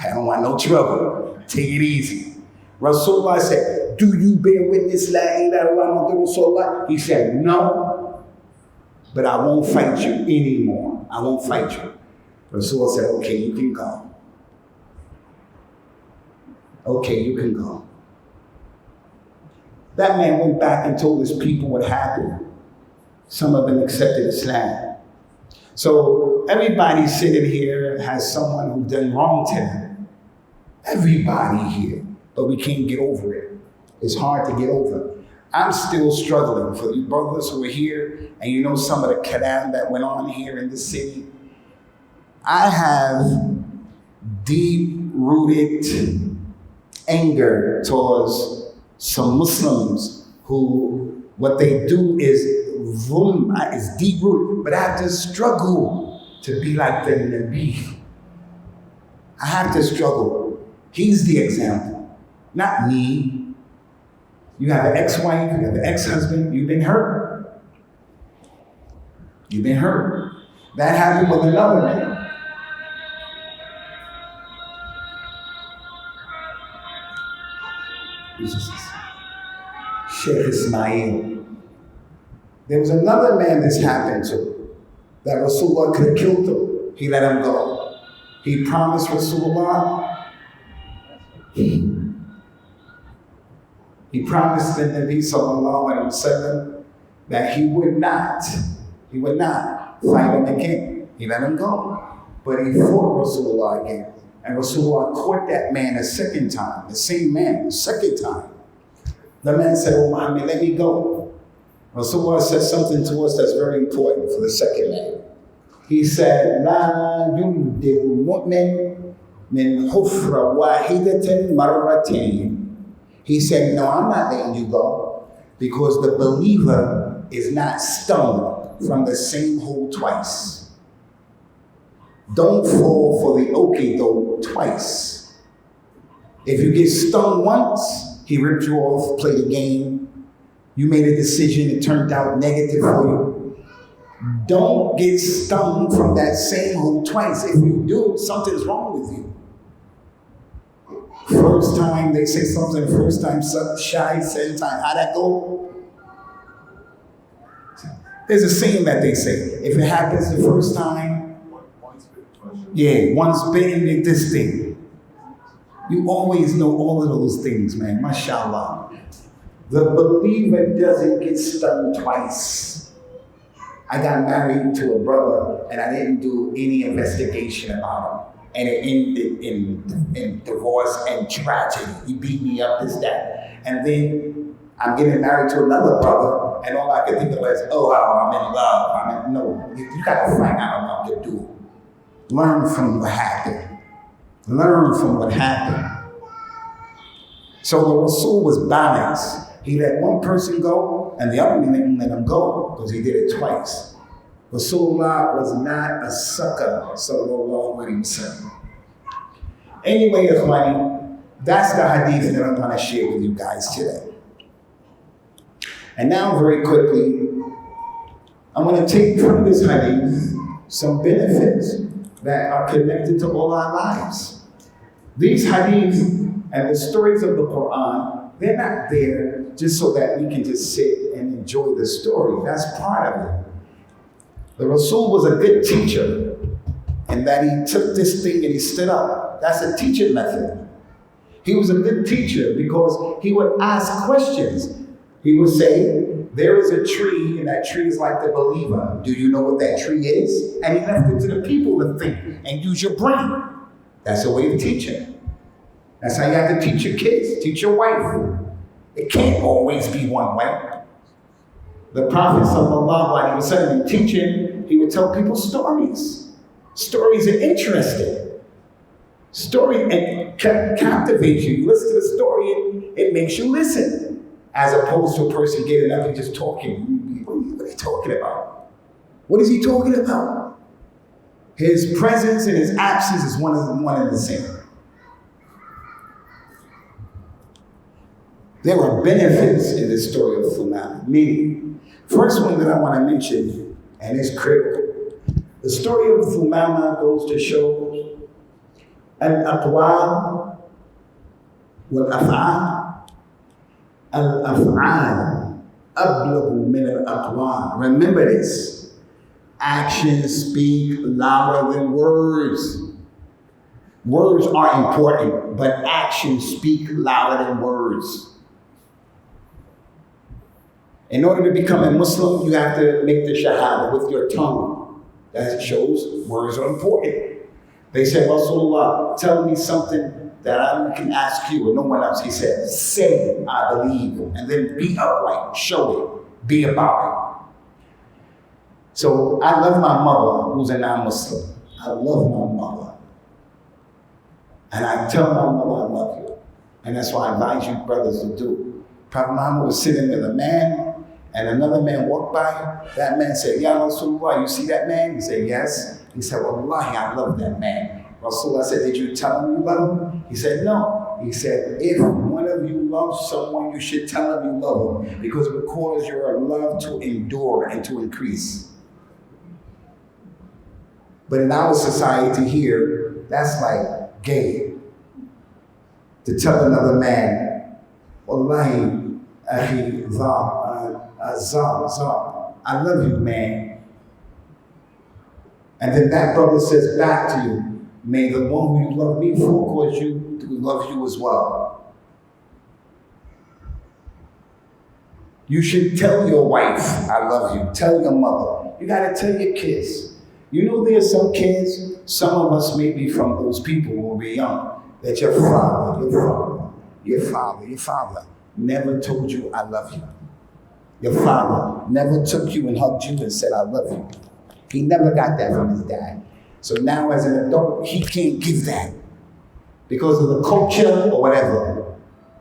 A: I don't want no trouble. Take it easy. Rasulullah said, do you bear witness la ilaha illallah? He said, no, but I won't fight you anymore. I won't fight you. Rasulullah said, okay, you can go. Okay, you can go. That man went back and told his people what happened. Some of them accepted Islam. So everybody sitting here has someone who done wrong to them. Everybody here, but we can't get over it. It's hard to get over. I'm still struggling. For you brothers who are here, and you know some of the kalam that went on here in the city, I have deep-rooted anger towards some Muslims who, what they do is is deep-rooted, but I have to struggle to be like the Nabi. I have to struggle. He's the example, not me. You have an ex-wife, you have an ex-husband, you've been hurt. You've been hurt. That happened with another man. Sheikh Ismail. There was another man this happened to, that Rasulullah could have killed him. He let him go. He promised Rasulullah, he promised the Nabi sallallahu alaihi wasallam that he would not fight him again. He let him go. But he fought Rasulullah again. And Rasulullah caught that man a second time, the same man, the second time. The man said, "Oh Muhammad, let me go." Rasulullah said something to us that's very important for the second man. He said, "La yuldihu mu'min min hufra wahidatin marratain." He said, "No, I'm not letting you go, because the believer is not stung from the same hole twice. Don't fall for the okie-doke twice. If you get stung once, he ripped you off, played a game, you made a decision, it turned out negative for you. Don't get stung from that same hole twice. If you do, something's wrong with you. First time they say something, first time shy, second time, how'd that go?" There's a saying that they say, if it happens the first time, once bitten, did this thing. You always know all of those things, man, mashallah. The believer doesn't get stung twice. I got married to a brother and I didn't do any investigation about him. And it ended in divorce and tragedy. He beat me up, this, that. And then I'm getting married to another brother, and all I could think of was, oh, I'm in love. No, you got to find out about the dude. Learn from what happened. Learn from what happened. So the Rasul was balanced. He let one person go, and the other one didn't let him go, because he did it twice. Rasulullah was not a sucker, sallallahu alaihi wasallam. Anyway, Ikhwani, that's the hadith that I'm going to share with you guys today. And now, very quickly, I'm going to take from this hadith some benefits that are connected to all our lives. These hadiths and the stories of the Quran, they're not there just so that we can just sit and enjoy the story. That's part of it. The Rasul was a good teacher, and that he took this thing and he stood up. That's a teaching method. He was a good teacher because he would ask questions. He would say, there is a tree, and that tree is like the believer. Do you know what that tree is? And he left it to the people to think and use your brain. That's a way of teaching. That's how you have to teach your kids, teach your wife. It can't always be one way. The Prophet sallallahu alaihi wasallam, in teaching, he would tell people stories. Stories are interesting. Story and captivates you. You listen to the story, and it makes you listen. As opposed to a person getting up and just talking. What are you talking about? What is he talking about? His presence and his absence is one and the same. There are benefits in this story of Thumamah. Meaning, first one that I want to mention, and it's critical. The story of Thumamah goes to show al-aqwal wal-af'al. Al-af'al ablagu min al-aqwal. Remember this. Actions speak louder than words. Words are important, but actions speak louder than words. In order to become a Muslim, you have to make the shahada with your tongue. That shows words are important. They said, Rasulullah, tell me something that I can ask you or no one else. He said, say, I believe, and then be upright, show it, be about it. So I love my mother, who's a non-Muslim. I love my mother. And I tell my mother I love you. And that's why I advise you brothers to do. Prophet Muhammad was sitting with a man, and another man walked by. That man said, Ya Rasulullah, you see that man? He said, yes. He said, Wallahi, I love that man. Rasulullah said, did you tell him you love him? He said, no. He said, if one of you loves someone, you should tell him you love him, because it will cause your love to endure and to increase. But in our society here, that's like gay. To tell another man, Wallahi, akhi, I love you, man. And then that brother says back to you, may the one who you love me for cause you to love you as well. You should tell your wife, I love you. Tell your mother. You gotta tell your kids. You know there's some kids, some of us may be from those people when we're young, that your father never told you, I love you. Your father never took you and hugged you and said, I love you. He never got that from his dad. So now as an adult, he can't give that because of the culture or whatever.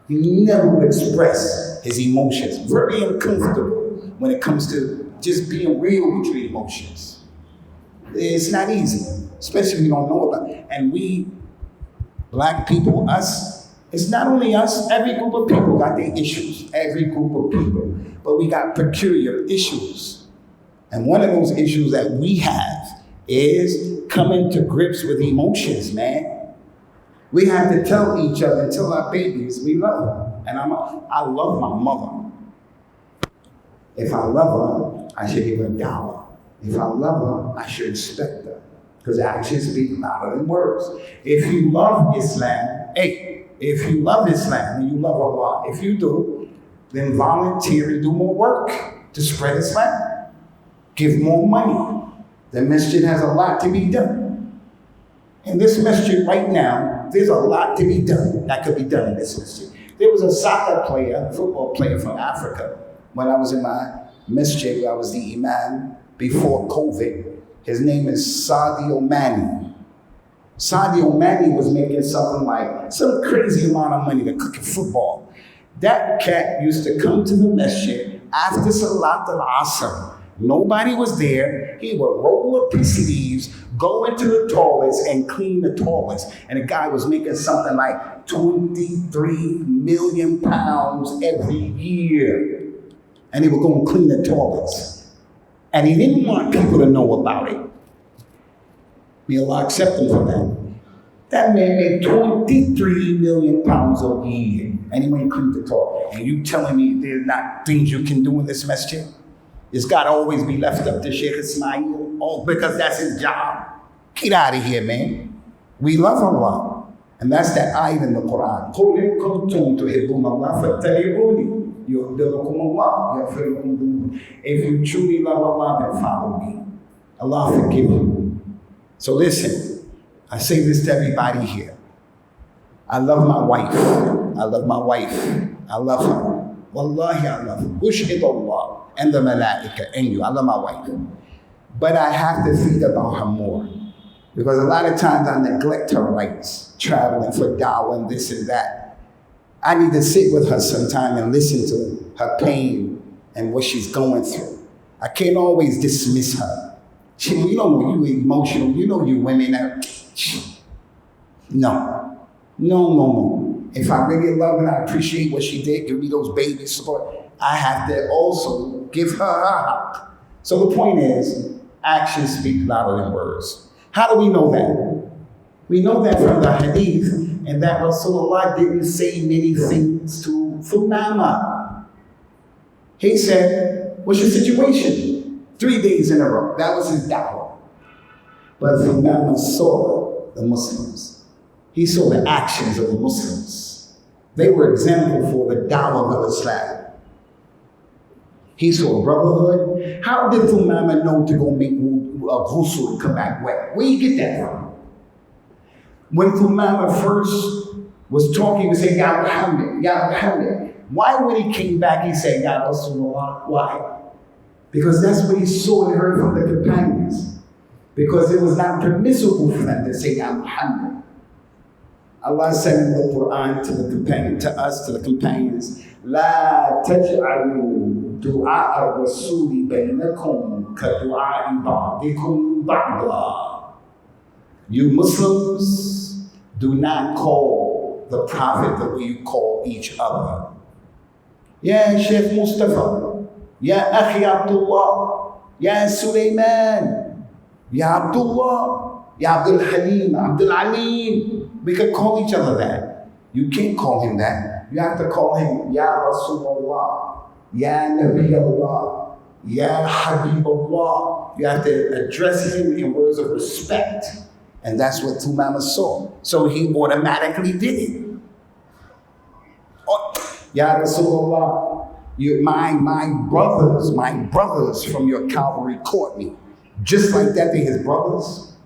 A: He never would express his emotions. Very uncomfortable when it comes to just being real with your emotions. It's not easy, especially if you don't know about it. And we, black people, us, it's not only us, every group of people got their issues, every group of people. But we got peculiar issues. And one of those issues that we have is coming to grips with emotions, man. We have to tell each other and tell our babies we love them. And I love my mother. If I love her, I should give her a dollar. If I love her, I should respect her. Because actions speak louder than words. If you love Islam, if you love Islam and you love Allah, if you do, then volunteer and do more work to spread Islam. Give more money. The masjid has a lot to be done. In this masjid right now, there's a lot to be done that could be done in this masjid. There was a soccer player, football player from Africa, when I was in my masjid, I was the imam before COVID. His name is Sadio Mane. Sadio Mane was making something like some crazy amount of money to cook football. That cat used to come to the masjid after Salat al-Asr. Nobody was there. He would roll up his sleeves, go into the toilets and clean the toilets. And the guy was making something like 23 million pounds every year. And he would go and clean the toilets. And he didn't want people to know about it. May Allah accept him for that. That man made 23 million pounds a year. And he went and cleaned the toilet. And you telling me there's not things you can do in this masjid? It's got to always be left up to Sheikh Ismail, because that's his job. Get out of here, man. We love Allah. And that's that ayat in the Quran. قُلْ إِن كُنْتُمْ تُحِبُّونَ اللَّهَ فَاتَّبِعُونِي يُحْبِبْكُمُ اللَّهُ وَيَغْفِرْ لَكُمْ ذُنُوبَكُمْ. If you truly love Allah, then follow me. Allah forgive you. So listen, I say this to everybody here. I love my wife. I love my wife. I love her. Wallahi, I love her. Ushhid Allah and the malaika and you. I love my wife. But I have to think about her more. Because a lot of times I neglect her rights, traveling for dawah and this and that. I need to sit with her sometime and listen to her pain and what she's going through. I can't always dismiss her. You don't know you emotional. You know you women are. No. If I really love and I appreciate what she did, give me those baby support, I have to also give her her haq. So the point is, actions speak louder than words. How do we know that? We know that from the hadith, and that Rasulullah didn't say many things to Thumamah. He said, what's your situation? 3 days in a row. That was his da'wah. But Thumamah saw the Muslims. He saw the actions of the Muslims. They were example for the da'wah of Islam. He saw brotherhood. How did Thumamah know to go make ghusl and come back wet? Where you get that from? When Thumamah first was talking, he was saying, Ya Muhammad, Ya Muhammad. Why when he came back, he said, Ya Rasulullah? Why? Because that's what he saw and heard from the companions. Because it was not permissible for them to say, Ya Muhammad. Allah said in the Quran to the companion, to us, to the companions, لا تجعلوا دعاء الرسول بينكم كدعاء بعضكم بعضا. You Muslims do not call the Prophet the way you call each other. Ya Sheikh Mustafa, Ya Akhi Abdullah, Ya Sulaiman, Ya Abdullah, Ya Abdul Halim, Abdul Alim. We could call each other that. You can't call him that. You have to call him Ya Rasulullah, Ya Nabi Allah, Ya Habibullah. You have to address him in words of respect. And that's what Thumamah saw. So he automatically did it. Oh, Ya Rasulullah, my brothers from your cavalry caught me. Just like that, they're his brothers.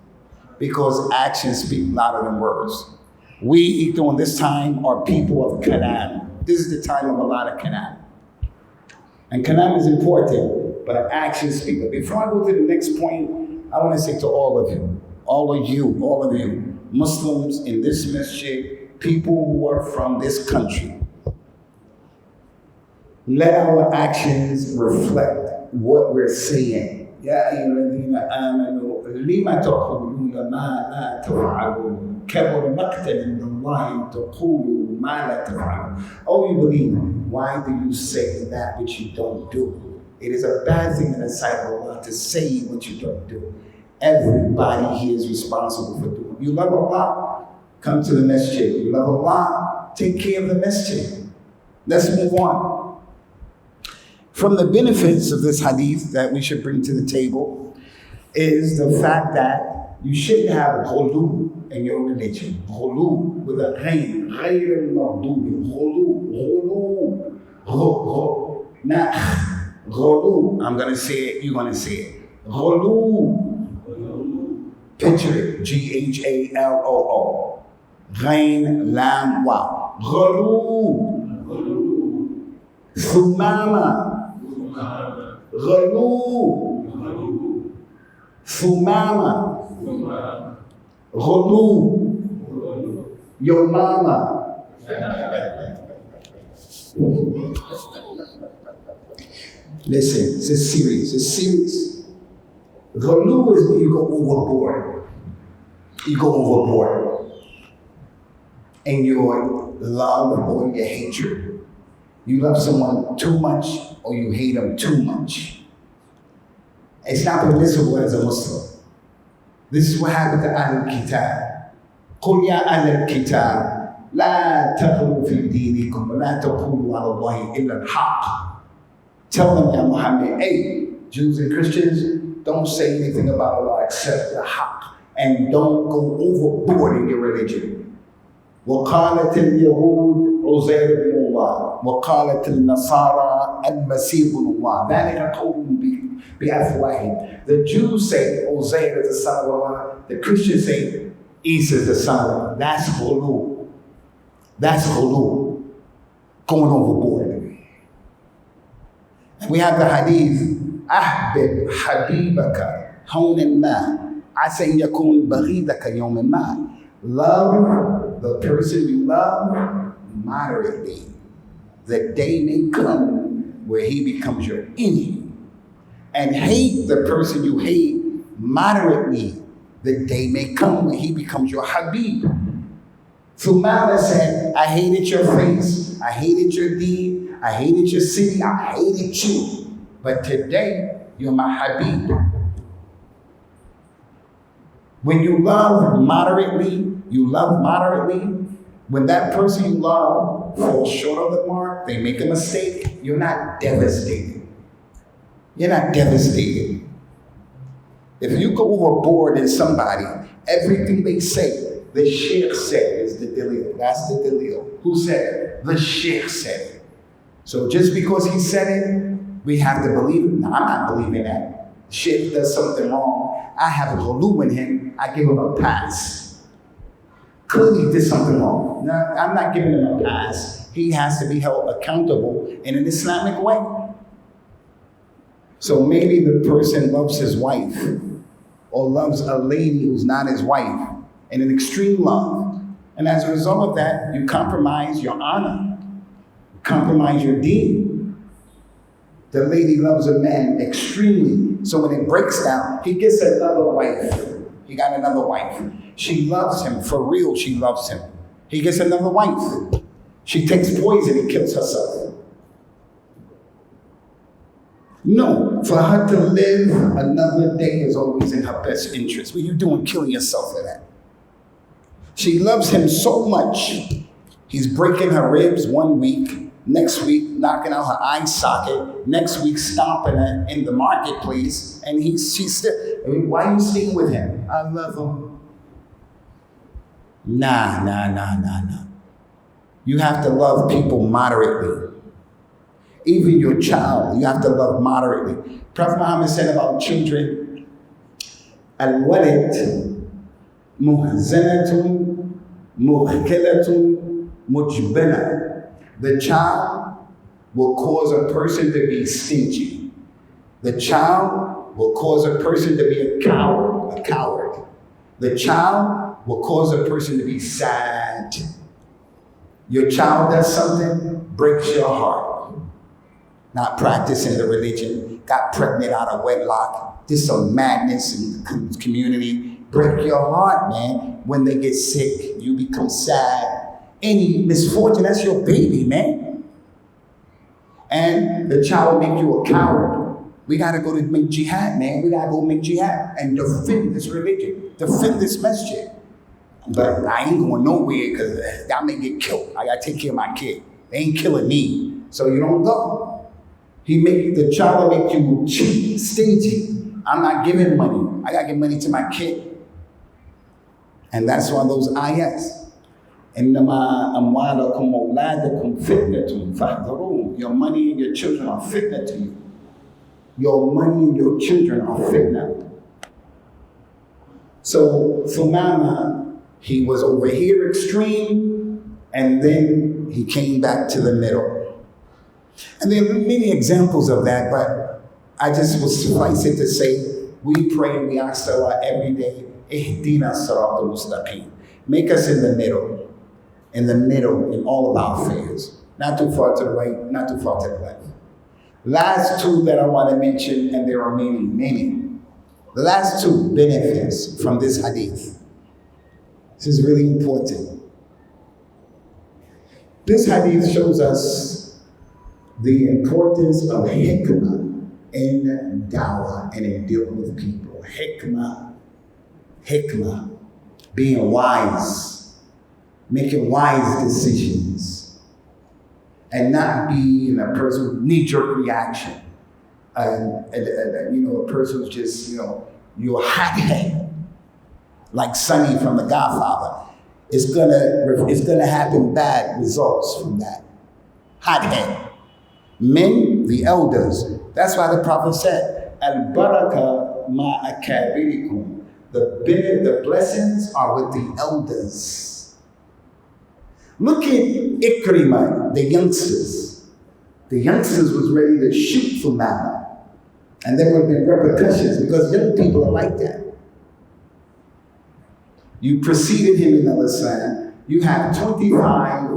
A: Because actions speak louder than words. We, during this time, are people of kalam. This is the time of a lot of kalam. And kalam is important, but actions speak. But before I go to the next point, I want to say to all of you, Muslims in this masjid, people who are from this country, let our actions reflect what we're saying. يا أيها الذين آمنوا لما تقولون ما لا تفعلون كبر مقتا عند الله أن تقولوا ما لا تفعلون. Oh, you believe, why do you say that which you don't do? It is a bad thing in the sight of Allah to say what you don't do. Everybody here is responsible for doing. You love Allah, come to the masjid. You love Allah, take care of the masjid. Let's move on. From the benefits of this hadith that we should bring to the table is the fact that you shouldn't have ghulu in your religion. Ghulu with a ghayn, ghayr al-maghdubi, ghulu, not ghulu. I'm going to say it, you're going to say it. Ghulu. Picture it, Ghaloo. Ghayn, lam, wa. Ghulu. Thumamah. Ghulu. Thumamah. Ghulu. Your mama. Listen, this is serious. It's serious. Ghulu is when you go overboard. You go overboard. In your love or your hatred. You love someone too much or you hate them too much. It's not permissible as a Muslim. This is what happened to Ahl al-Kitab. قُلْ يَا أَهْلَ الْكِتَابِ لَا تَغْلُوا فِي دِينِكُمْ وَلَا تَقُولُوا عَلَى اللَّهِ إِلَّا الْحَقِّ. Tell them, Ya Muhammad, hey, Jews and Christians, don't say anything about Allah except the haqq. And don't go overboard in your religion. وقالت اليهود عزير بن الله وقالت النصارى المسيح بن الله ذلك قولهم بأفواههم. The Jews say Uzair is the son of Allah. The Christians say Isa is the son of Allah. That's ghulu. That's ghulu. Going overboard. We have the hadith أحبب حبيبك هونا ما عسى أن يكون بغيضك يوما ما. Love the person you love moderately. The day may come where he becomes your enemy. And hate the person you hate moderately. The day may come when he becomes your Habib. Thumamah said, I hated your face, I hated your deed, I hated your city, I hated you. But today, you're my Habib. When you love moderately, when that person you love falls short of the mark, they make a mistake, you're not devastated. You're not devastated. If you go overboard in somebody, everything they say, the sheikh said is the dalil. That's the dalil. Who said it? The sheikh said it. So just because he said it, we have to believe it. No, I'm not believing that. Sheikh does something wrong. I have a ghulu in him. I give him a pass. Clearly he did something wrong. No, I'm not giving him a pass. He has to be held accountable in an Islamic way. So maybe the person loves his wife or loves a lady who's not his wife in an extreme love. And as a result of that, you compromise your honor, compromise your deen. The lady loves a man extremely. So when it breaks down, he gets another wife. He got another wife. She loves him, for real, she loves him. He gets another wife. She takes poison and kills herself. No, for her to live another day is always in her best interest. What are you doing killing yourself for that? She loves him so much, he's breaking her ribs 1 week, next week knocking out her eye socket, next week stomping her in the marketplace, and she's still, why are you sticking with him? I love him. Nah. You have to love people moderately. Even your child, you have to love moderately. Prophet Muhammad said about children, Al-walid muhzanatun muhkilatun mujbana. The child will cause a person to be stingy. The child will cause a person to be a coward. The child will cause a person to be sad. Your child does something, breaks your heart. Not practicing the religion, got pregnant out of wedlock, did some madness in the community. Break your heart, man. When they get sick, you become sad. Any misfortune, that's your baby, man. And the child will make you a coward. We gotta go to make jihad, man. We gotta go make jihad and defend this religion, defend this masjid. But I ain't going nowhere because I may get killed. I gotta take care of my kid. They ain't killing me, so you don't go. The child will make you cheap, stingy. I'm not giving money. I gotta give money to my kid. And that's why those ayats. إِنَّمَا أَمْوَالَكُمْ وَأَوْلَادُكُمْ فِتْنَةٌ فَاحْذَرُوهُ. Your money and your children are fitna to you. Your money and your children are fitna. So Thumamah, he was over here extreme, and then he came back to the middle. And there are many examples of that, but I just will suffice it to say, we pray and we ask Allah every day, Ihdina siratal mustaqim. Make us in the middle in all of our affairs. Not too far to the right, not too far to the left. Last two that I want to mention, and there are many. The last two benefits from this hadith. This is really important. This hadith shows us the importance of hikmah in dawah and in dealing with people. Hikmah, being wise, making wise decisions, and not being a person with knee-jerk reaction. A person who's just, you're hot-headed, like Sonny from The Godfather. It's gonna happen bad results from that. Hot-headed. Men, the elders. That's why the Prophet said, Al-baraka ma'akabirikum. The blessings are with the elders. Look at Ikrimah, the youngsters. The youngsters was ready to shoot Thumamah. And there would have been repercussions because young people are like that. You preceded him in Islam. You have 25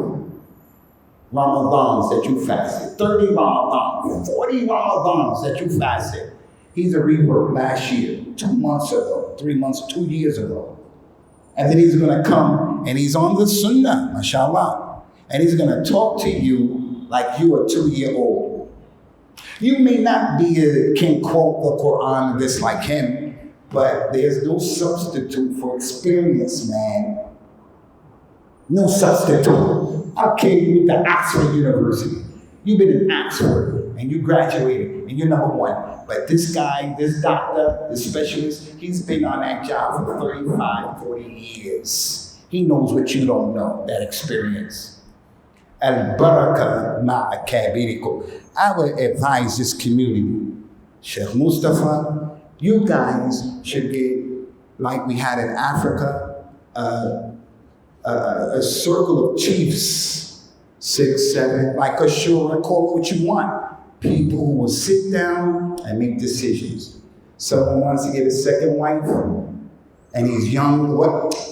A: Ramadans that you fasted, 30 Ramadans, 40 Ramadans that you fasted. He's a rework last year, 2 months ago, 3 months, 2 years ago. And then he's going to come and he's on the sunnah, mashallah. And he's going to talk to you like you are 2-year-old. You may not can quote the Quran just like him, but there's no substitute for experience, man. No substitute. I came with the Oxford University. You've been in Oxford and you graduated and you're number one. But this guy, this doctor, this specialist, he's been on that job for 35, 40 years. He knows what you don't know, that experience. Al-baraka ma'akabirikum. I would advise this community, Sheikh Mustafa, you guys should get, like we had in Africa, a circle of chiefs, 6, 7, like a shura, call it what you want. People who will sit down and make decisions. Someone wants to get a second wife, and he's young,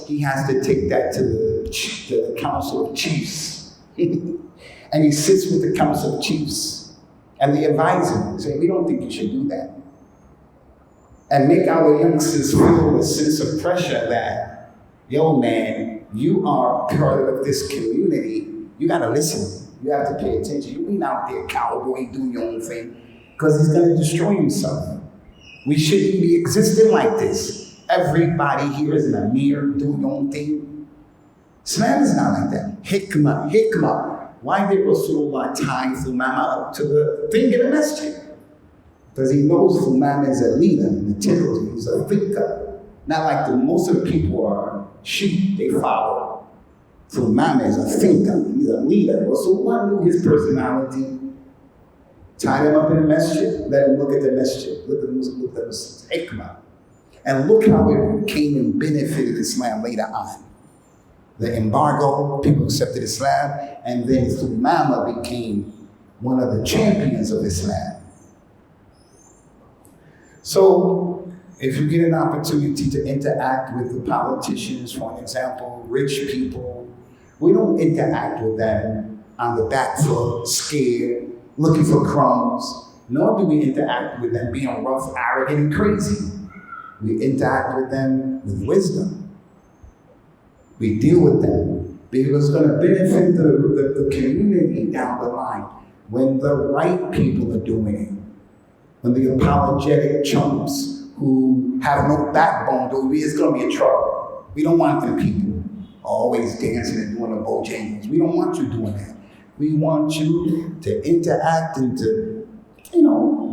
A: he has to take that to the council of chiefs. And he sits with the council of chiefs. And they advise him, say, we don't think you should do that. And make our youngsters feel a sense of pressure that, yo man, you are part of this community. You gotta listen. You have to pay attention. You ain't out there cowboy doing your own thing, because he's gonna destroy himself. We shouldn't be existing like this. Everybody here is an amir, doing your own thing. Islam is not like that. Hikmah. Why did Rasulullah tie Thumamah up to the thing in the masjid? Because he knows Thumamah is a leader in the temple. He's a thinker. Not like most of the people are sheep they follow. Thumamah is a thinker. He's a leader. Rasulullah knew his personality. Tied him up in the masjid. Let him look at the masjid. Look at the hikmah. And look how it came and benefited Islam later on. The embargo, people accepted Islam, and then Thumamah became one of the champions of Islam. So, if you get an opportunity to interact with the politicians, for example, rich people, we don't interact with them on the back foot, scared, looking for crumbs, nor do we interact with them being rough, arrogant, and crazy. We interact with them with wisdom. We deal with them because it's going to benefit the community down the line when the right people are doing it. When the apologetic chumps who have no backbone do it, it's going to be a trouble. We don't want them people always dancing and doing the bojangles. We don't want you doing that. We want you to interact and to,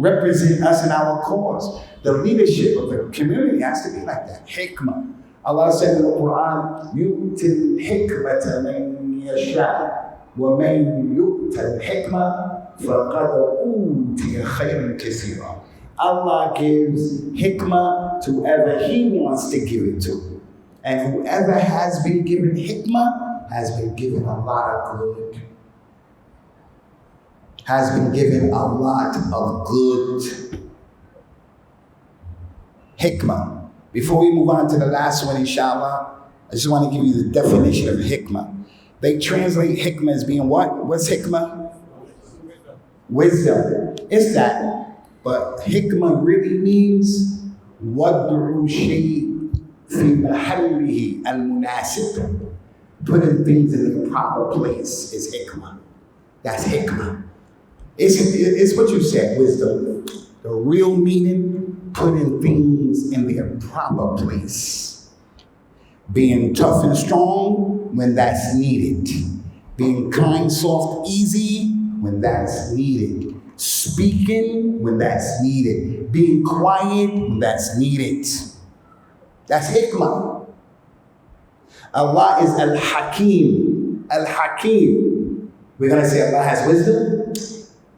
A: represent us in our cause. The leadership of the community has to be like that. Hikmah. Allah said in the Quran, "Yu'til hikmata man yasha, wa man yu'tal hikmah faqad utiya khayran kaseera." Allah gives hikmah to whoever He wants to give it to, and whoever has been given hikmah has been given a lot of good. Has been given a lot of good. Hikmah. Before we move on to the last one, inshallah, I just want to give you the definition of hikmah. They translate hikmah as being what? What's hikmah? Wisdom. It's that. But hikmah really means wad'u shay fi mahallihi al-munasib. Putting things in their proper place is hikmah. That's hikmah. It's what you said, wisdom. The real meaning, putting things in their proper place. Being tough and strong when that's needed. Being kind, soft, easy when that's needed. Speaking when that's needed. Being quiet when that's needed. That's hikmah. Allah is Al-Hakim. Al-Hakim. We're going to say Allah has wisdom.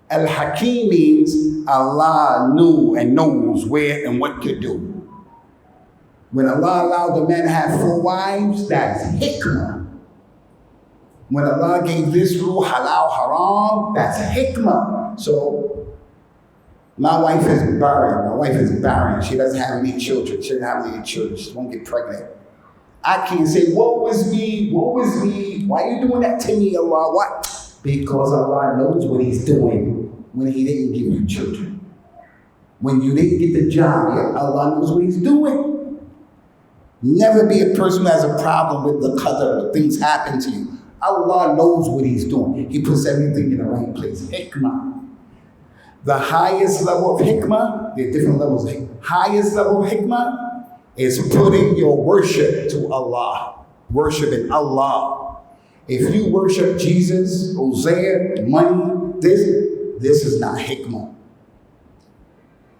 A: Al-Hakim means Allah knew and knows where and what to do. When Allah allowed the man to have 4 wives, that's hikmah. When Allah gave this rule, halal, haram, that's hikmah. So, my wife is barren. She doesn't have any children. She doesn't have any children. She won't get pregnant. I can't say, woe is me. Why are you doing that to me, Allah? What? Because Allah knows what He's doing when He didn't give you children. When you didn't get the job yet, Allah knows what He's doing. Never be a person who has a problem with the qadr, when things happen to you. Allah knows what He's doing. He puts everything in the right place. Hikmah. The highest level of hikmah, there are different levels of hikmah. Highest level of hikmah is putting your worship to Allah. Worshiping Allah. If you worship Jesus, Uzair, money, this is not hikmah.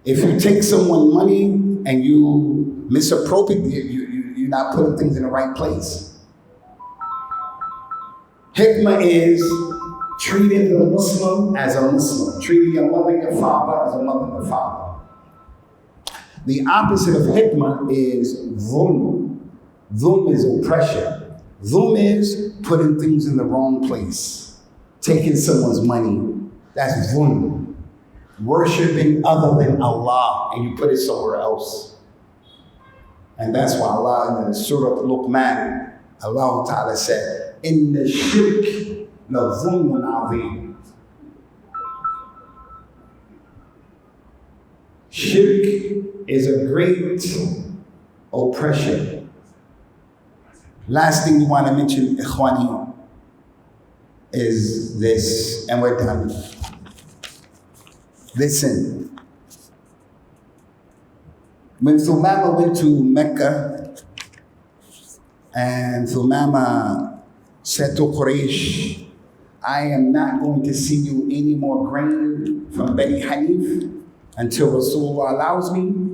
A: If you take someone's money and you misappropriate, you're not putting things in the right place. Hikmah is treating the Muslim as a Muslim, treating your mother and your father as a mother and your father. The opposite of hikmah is dhulm. Dhulm is oppression. Dhulm is putting things in the wrong place, taking someone's money. That's dhulm. Worshipping other than Allah, and you put it somewhere else. And that's why Allah in the Surah Luqman, Allah Ta'ala said, "Inna shirk la zulmun azim." Shirk is a great oppression. Last thing we want to mention, Ikhwani, is this, and we're done. Listen, when Thumamah went to Mecca, and Thumamah said to Quraysh, "I am not going to see you any more grain from Bani Hanif until Rasulullah allows me."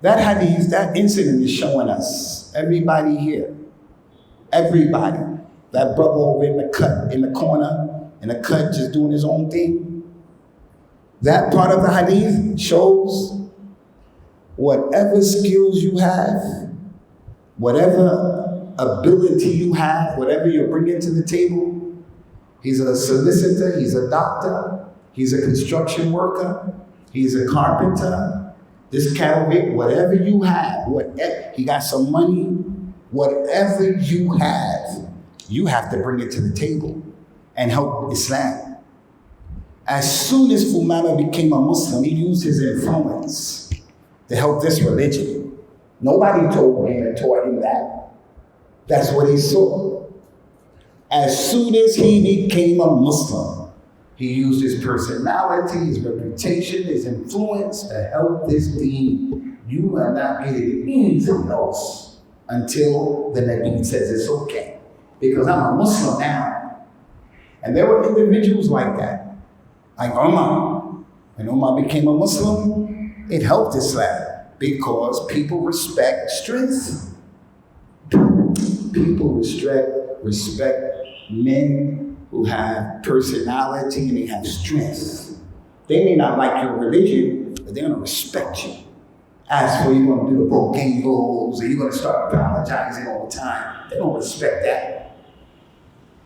A: That hadith, that incident is showing us, everybody here, everybody, that brother over in the cut, in the corner, in the cut, just doing his own thing, that part of the hadith shows whatever skills you have, whatever ability you have, whatever you're bringing to the table. He's a solicitor, he's a doctor, he's a construction worker, he's a carpenter, this cattle bit, whatever you have, whatever, he got some money, whatever you have to bring it to the table and help Islam. As soon as Thumamah became a Muslim, he used his influence to help this religion. Nobody told him and taught him that. That's what he saw. As soon as he became a Muslim, he used his personality, his reputation, his influence to help this deen. You are not getting anything else until the Nabi says it's okay. Because I'm a Muslim now. And there were individuals like that. Like Umar. When Umar became a Muslim, it helped Islam. Because people respect strength. People respect men who have personality and they have strength. They may not like your religion, but they're going to respect you. As for you going to do the bogangles, and you're going to start apologizing all the time, they don't respect that.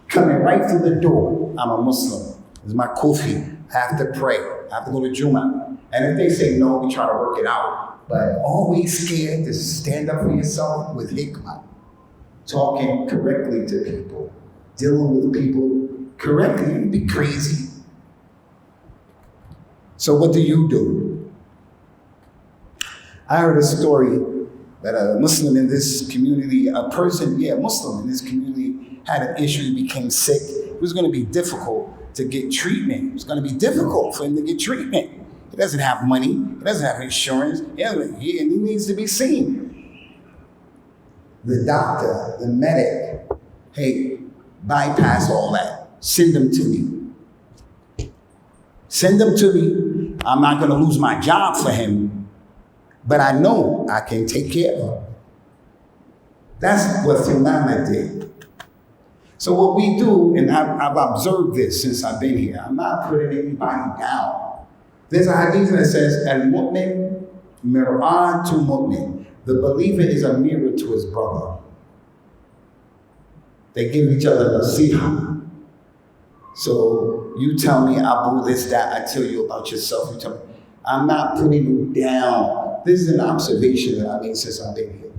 A: Coming right through the door, I'm a Muslim. This is my kufi. I have to pray. I have to go to Jummah. And if they say no, we try to work it out. But always scared to stand up for yourself with hikmah. Talking correctly to people. Dealing with people correctly. You'd be crazy. So what do? I heard a story that a Muslim in this community, Muslim in this community had an issue. He became sick. It was going to be difficult to get treatment. It was going to be difficult for him to get treatment. He doesn't have money. He doesn't have insurance. And he needs to be seen. The doctor, the medic, hey, bypass all that. Send them to me. Send them to me. I'm not going to lose my job for him, but I know I can take care of him. That's what Thumamah did. So what we do, and I've observed this since I've been here, I'm not putting anybody down. There's a hadith that says, "Al-mu'min mir'atu mu'min." The believer is a mirror to his brother. They give each other nasiha. So you tell me, Abu, this, that, I tell you about yourself. You tell me, I'm not putting you down. This is an observation that I made since I've been here.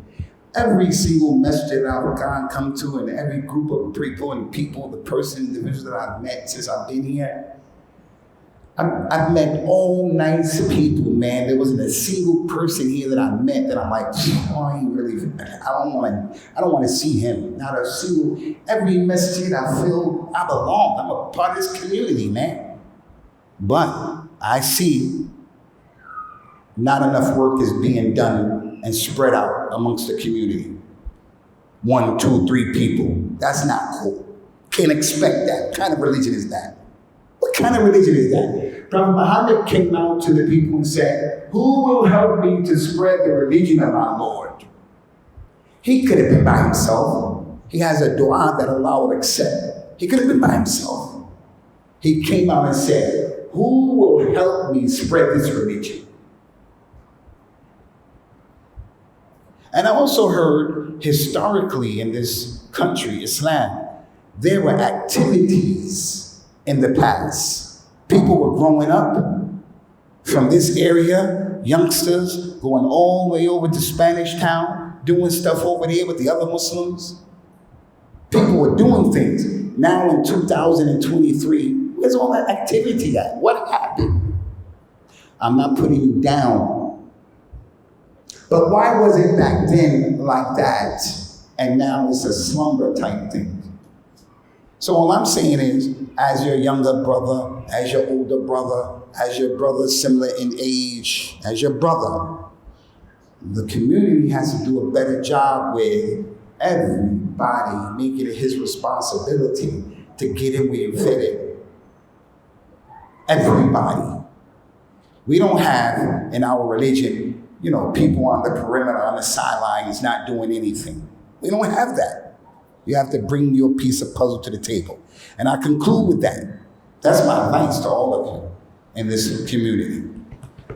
A: Every single masjid I've come to, and every group of people, the individuals that I've met since I've been here, I've met all nice people, man. There wasn't a single person here that I met that I'm like, I don't want to see him. Not a single. Every masjid I feel I belong. I'm a part of this community, man. But I see not enough work is being done and spread out amongst the community. 1, 2, 3 people. That's not cool. Can't expect that. What kind of religion is that? What kind of religion is that? Prophet Muhammad came out to the people and said, "Who will help me to spread the religion of our Lord?" He could have been by himself. He has a dua that Allah will accept. He could have been by himself. He came out and said, "Who will help me spread this religion?" And I also heard historically in this country, Islam, there were activities in the past. People were growing up from this area, youngsters going all the way over to Spanish Town, doing stuff over there with the other Muslims. People were doing things. Now in 2023, where's all that activity at? What happened? I'm not putting you down. But why was it back then like that? And now it's a slumber type thing. So all I'm saying is, as your younger brother, as your older brother, as your brother similar in age, as your brother, the community has to do a better job with everybody, making it his responsibility to get in where you fit in. Everybody. We don't have in our religion, people on the perimeter, on the sidelines, not doing anything. We don't have that. You have to bring your piece of puzzle to the table. And I conclude with that. That's my advice to all of you in this community.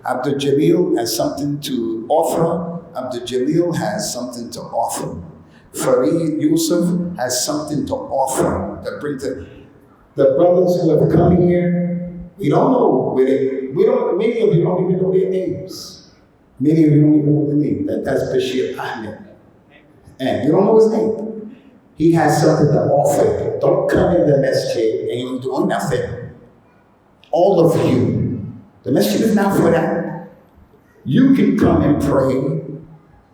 A: Abdul Jalil has something to offer. Abdul Jalil has something to offer. Fareed Yusuf has something to offer. To bring to the brothers who have come here. We don't know where many of you don't even know their names. Many of you don't even know their name. That's Bashir Ahmed. And you don't know his name. He has something to offer. Don't come in the masjid and you're doing nothing. All of you. The masjid is not for that. You can come and pray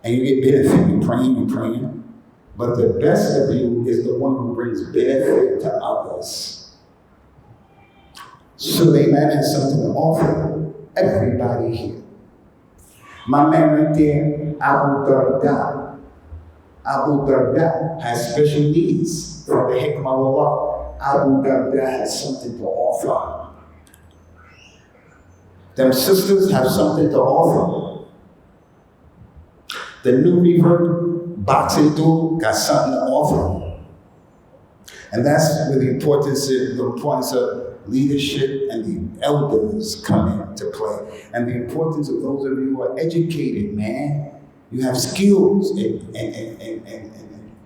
A: and you get benefit. You're praying. But the best of you is the one who brings benefit to others. Suleiman has something to offer everybody here. My man right there, Abu Darda. Abu Darda has special needs from the Hikmah of Allah. Abu Darda has something to offer. Them sisters have something to offer. The new revert boxing dude got something to offer. And that's where the importance of leadership and the elders come into play. And the importance of those of you who are educated, man. You have skills in IT.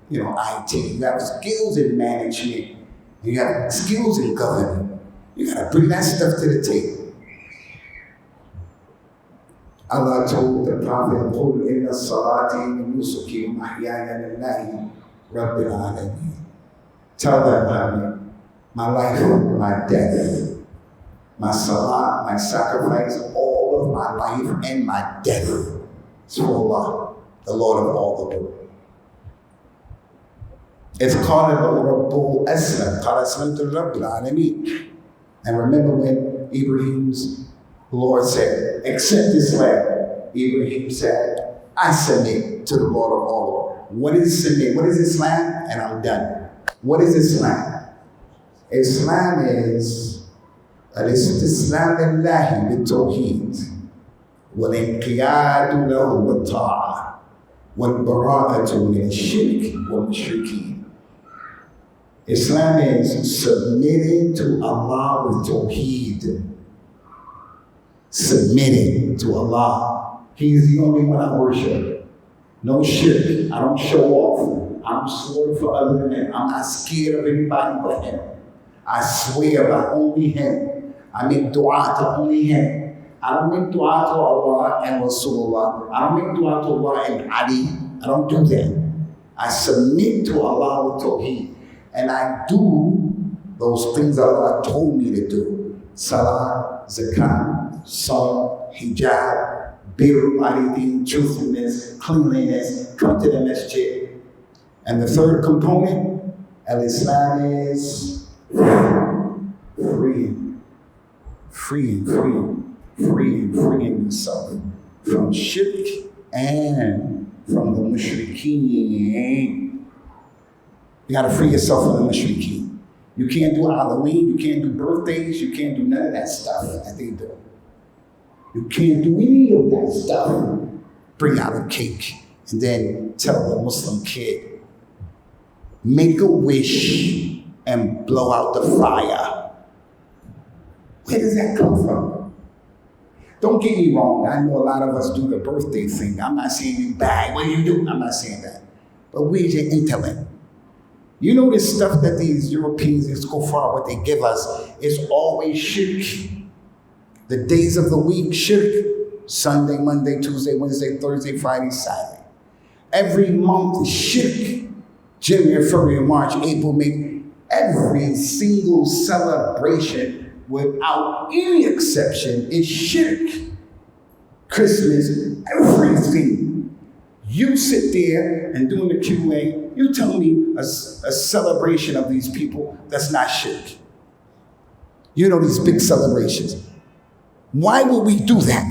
A: You have skills in management. You have skills in governing. You got to bring that stuff to the table. Allah told the Prophet, "Qul inna salati wa nusuki wa mahyaya lillahi rabbil alamin." Tell them, Muhammad, my life, my death, my salat, my sacrifice, all of my life and my death is for Allah, the Lord of all the world. It's called Rabbul Aslam, qala aslamtu rabbil alamin. And remember when Ibrahim's Lord said, accept Islam. Ibrahim said, I submit to the Lord of all the world. What is submit? What is Islam? And I'm done. What is Islam? Islam is al-istislam lillahi bil-tawheed wal-inqiyadu lahu bil-ta'a wal-bara'atu min al-shirk wal-mushrikeen. Islam is submitting to Allah with tawheed. Submitting to Allah. He's the only one I worship. No shirk. I don't show off. I'm sorry for other than Him. I'm not scared of anybody but Him. I swear by only Him. I make dua to only Him. I don't make dua to Allah and Rasulullah. I don't make dua to Allah and Ali. I don't do that. I submit to Allah with tawheed. And I do those things Allah told me to do. Salah, zakat, salah, hijab, birr, walidin, truthfulness, cleanliness, come to the masjid. And the third component, al-Islam is freeing yourself from shirk and from the mushrikeen. You gotta free yourself from the mushrikeen. You can't do Halloween, you can't do birthdays, you can't do none of that stuff that they do. You can't do any of that stuff. Bring out a cake and then tell the Muslim kid, make a wish and blow out the fire. Where does that come from? Don't get me wrong, I know a lot of us do the birthday thing. I'm not saying you bad, what do you do? I'm not saying that. But where's your intellect? You know this stuff that these Europeans, this kuffar, what they give us, is always shirk. The days of the week, shirk. Sunday, Monday, Tuesday, Wednesday, Thursday, Friday, Saturday. Every month is shirk. January, February, March, April, May. Every single celebration, without any exception, is shirk. Christmas, everything. You sit there and doing the QA, you tell me a celebration of these people that's not shirk. You know, these big celebrations. Why would we do that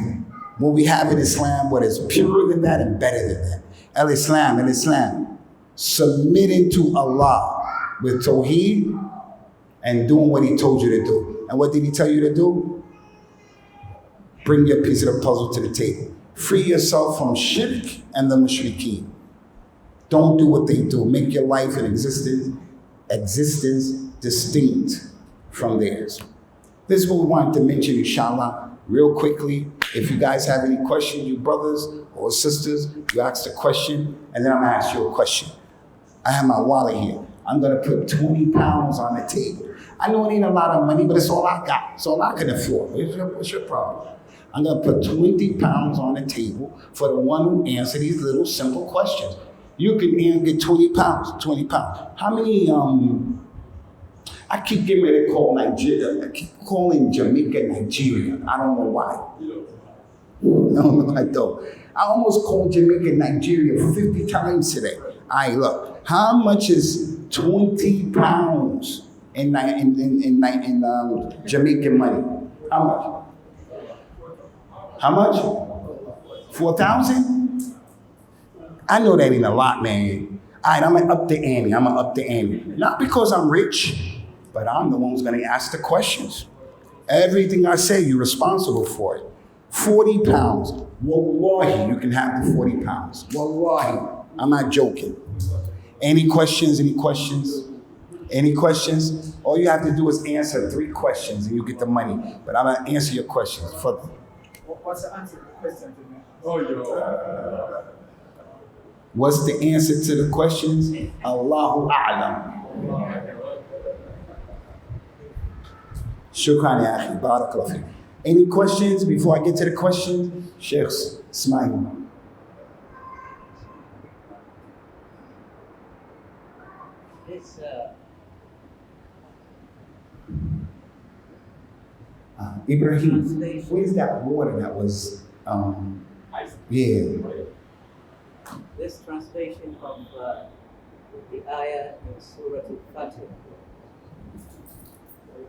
A: when we have in Islam what is purer than that and better than that? Islam, submitting to Allah with Tawheed and doing what He told you to do. And what did He tell you to do? Bring your piece of the puzzle to the table. Free yourself from shirk and the mushrikeen. Don't do what they do. Make your life and existence distinct from theirs. This is what we wanted to mention, inshallah, real quickly. If you guys have any questions, you brothers or sisters, you ask a question, and then I'm gonna ask you a question. I have my wallet here. I'm gonna put 20 pounds on the table. I know it ain't a lot of money, but it's all I got. It's all I can afford. What's your problem? I'm gonna put 20 pounds on the table for the one who answers these little simple questions. You can get 20 pounds, 20 pounds. How many, I keep getting ready to call Nigeria, I keep calling Jamaica Nigeria. I don't know why. No, I don't. I almost called Jamaica Nigeria 50 times today. All right, look, how much is 20 pounds in Jamaican money? How much? How much? 4,000? I know that ain't a lot, man. All right, I'm gonna up the ante. Not because I'm rich, but I'm the one who's gonna ask the questions. Everything I say, you're responsible for it. 40 pounds. Wallahi, you can have the 40 pounds. Wallahi, I'm not joking. Any questions? All you have to do is answer 3 questions and you get the money. But I'm gonna answer your questions.
B: What's the answer to the question?
A: What's the answer to the questions? Allahu A'lam. Shukran ya akhi, barakallahu fi. Any questions before I get to the questions? Sheikhs, smile.
C: This
A: Ibrahim, where's that water that was, yeah.
C: This translation of the ayah in Surah Al-Fatiha,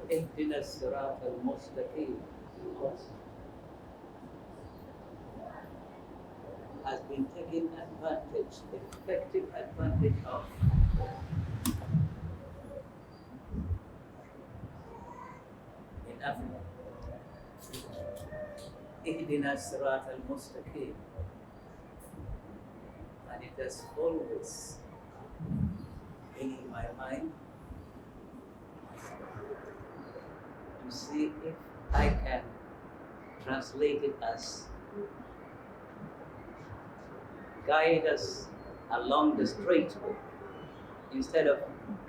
C: Ihdina Sirat al-Mustaqim, has been taken effective advantage of. In Africa. Ihdina Sirat al-Mustaqim. And it has always been in my mind to see if I can translate it as guide us along the straight way instead of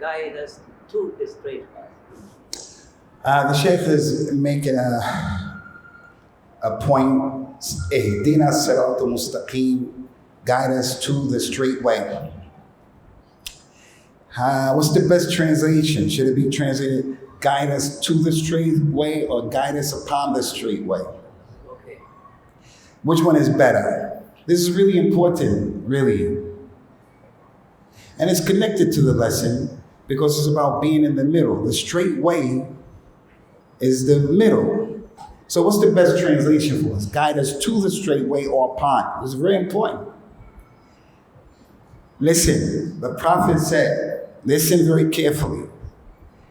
C: guide us to the straight path.
A: The Sheikh is making a point. Ihdina Sirat al-Mustaqim. Guide us to the straight way. What's the best translation? Should it be translated, guide us to the straight way or guide us upon the straight way?
C: Okay.
A: Which one is better? This is really important, really. And it's connected to the lesson because it's about being in the middle. The straight way is the middle. So what's the best translation for us? Guide us to the straight way or upon. It's very important. Listen, the Prophet said, listen very carefully.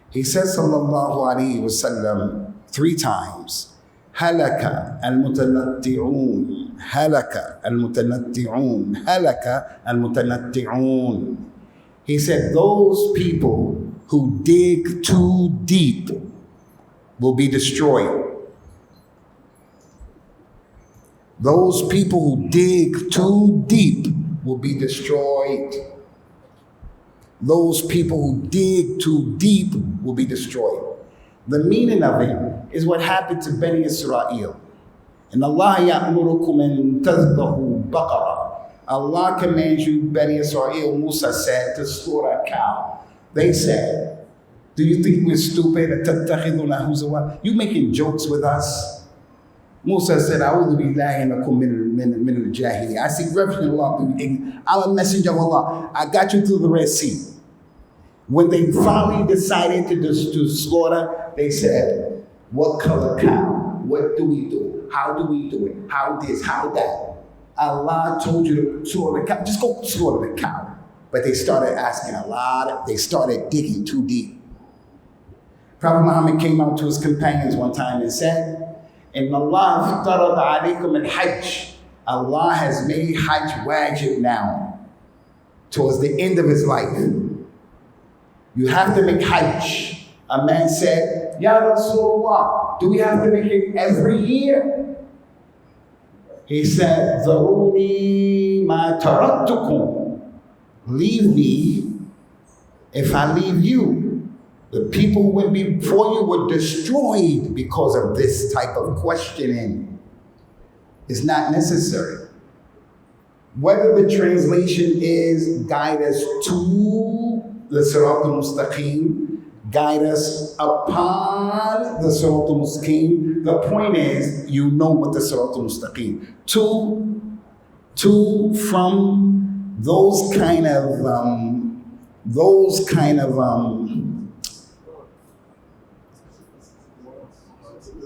A: He said, sallallahu alayhi wasallam, 3 times, halaka al-mutanatti'un, halaka al-mutanatti'un, halaka al-mutanatti'un. He said, those people who dig too deep will be destroyed. Those people who dig too deep will be destroyed. Those people who dig too deep will be destroyed. The meaning of it is what happened to Bani Israel. And Allah ya'murukum an tadhbahu baqara. Allah commands you, Bani Israel, Musa said, to slaughter a cow. They said, do you think we're stupid? You making jokes with us? Musa said, A'udhu billahi min al-jahili. I seek refuge in Allah. I'm a messenger of Allah. I got you through the Red Sea. When they finally decided to slaughter, they said, what color cow? What do we do? How do we do it? How this? How that? Allah told you to slaughter the cow. Just go slaughter the cow. But they started asking they started digging too deep. Prophet Muhammad came out to his companions one time and said, "Inna Allah iftarada alaykum al-hajj." Allah has made Hajj wajib now, towards the end of his life. You have to make Hajj. A man said, Ya Rasulullah, do we have to make it every year? He said, Zaruni ma taraktukum. Leave me if I leave you. The people who went before you were destroyed because of this type of questioning. It's not necessary. Whether the translation is guide us to the Sirat al-Mustaqim, guide us upon the Sirat al-Mustaqim, the point is, you know what the Sirat al-Mustaqim. To from those kind of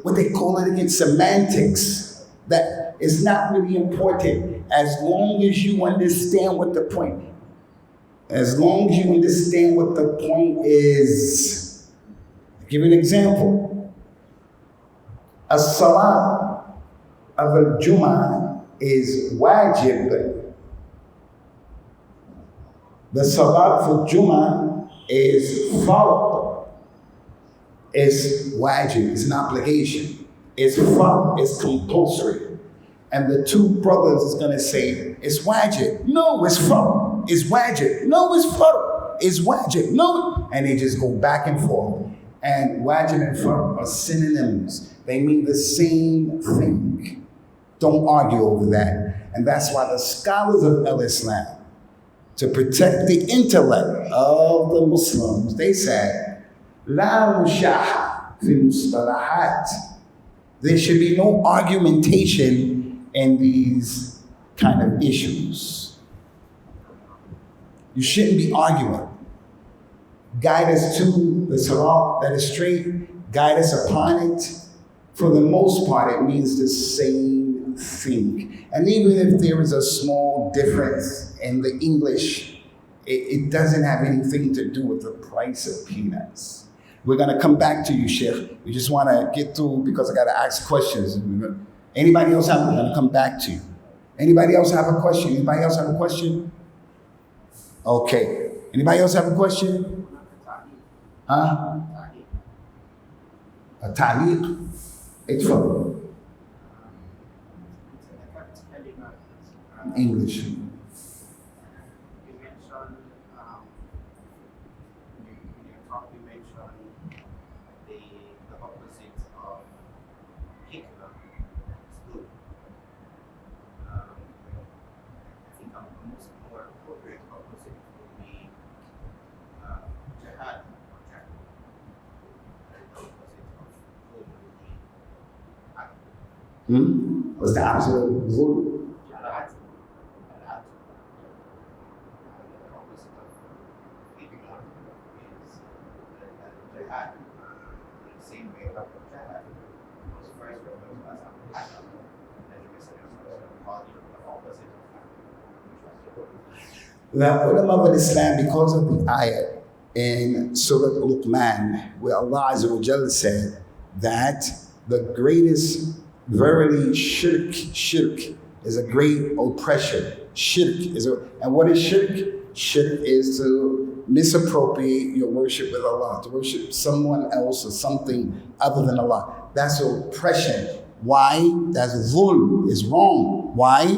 A: what they call it again, semantics, that is not really important as long as you understand what the point. As long as you understand what the point is. I'll give you an example. A salah of al-Jum'ah is wajib. The salah for Jum'ah is fard. It's wajib, it's an obligation. It's fard, it's compulsory. And the two brothers is gonna say, it's wajib. No, it's fard. It's wajib. No, it's fard. It's wajib. No. And they just go back and forth. And wajib and fard are synonyms. They mean the same thing. Don't argue over that. And that's why the scholars of Islam, to protect the intellect of the Muslims, they said, La mushaha fi mustalahat. There should be no argumentation in these kind of issues. You shouldn't be arguing. Guide us to the sirat that is straight. Guide us upon it. For the most part, it means the same thing. And even if there is a small difference in the English, it doesn't have anything to do with the price of peanuts. We're going to come back to you, Sheikh. We just want to get through because I got to ask questions. Anybody else have? We're going to come back to you. Anybody else have a question? Anybody else have a question? Okay. Anybody else have a question? Huh? A ta'liq? It's from English.
B: You mentioned, in your talk, you mentioned the opposite of hikmah, good. I think a more appropriate opposite would be jihad or jihad. And the opposite of good would be adl.
A: What's the opposite of zulm?
B: Jihad. The opposite of hikmah is jihad. In the same way, jihad was first referred to as adl. Then the Messenger called it the opposite of that.
A: The ulama of Islam, because of the ayah in Surah Luqman, where Allah Azza wa Jalla said that the greatest, verily shirk is a great oppression. And what is shirk? Shirk is to misappropriate your worship with Allah, to worship someone else or something other than Allah. That's oppression. Why? That's zulm, is wrong. Why?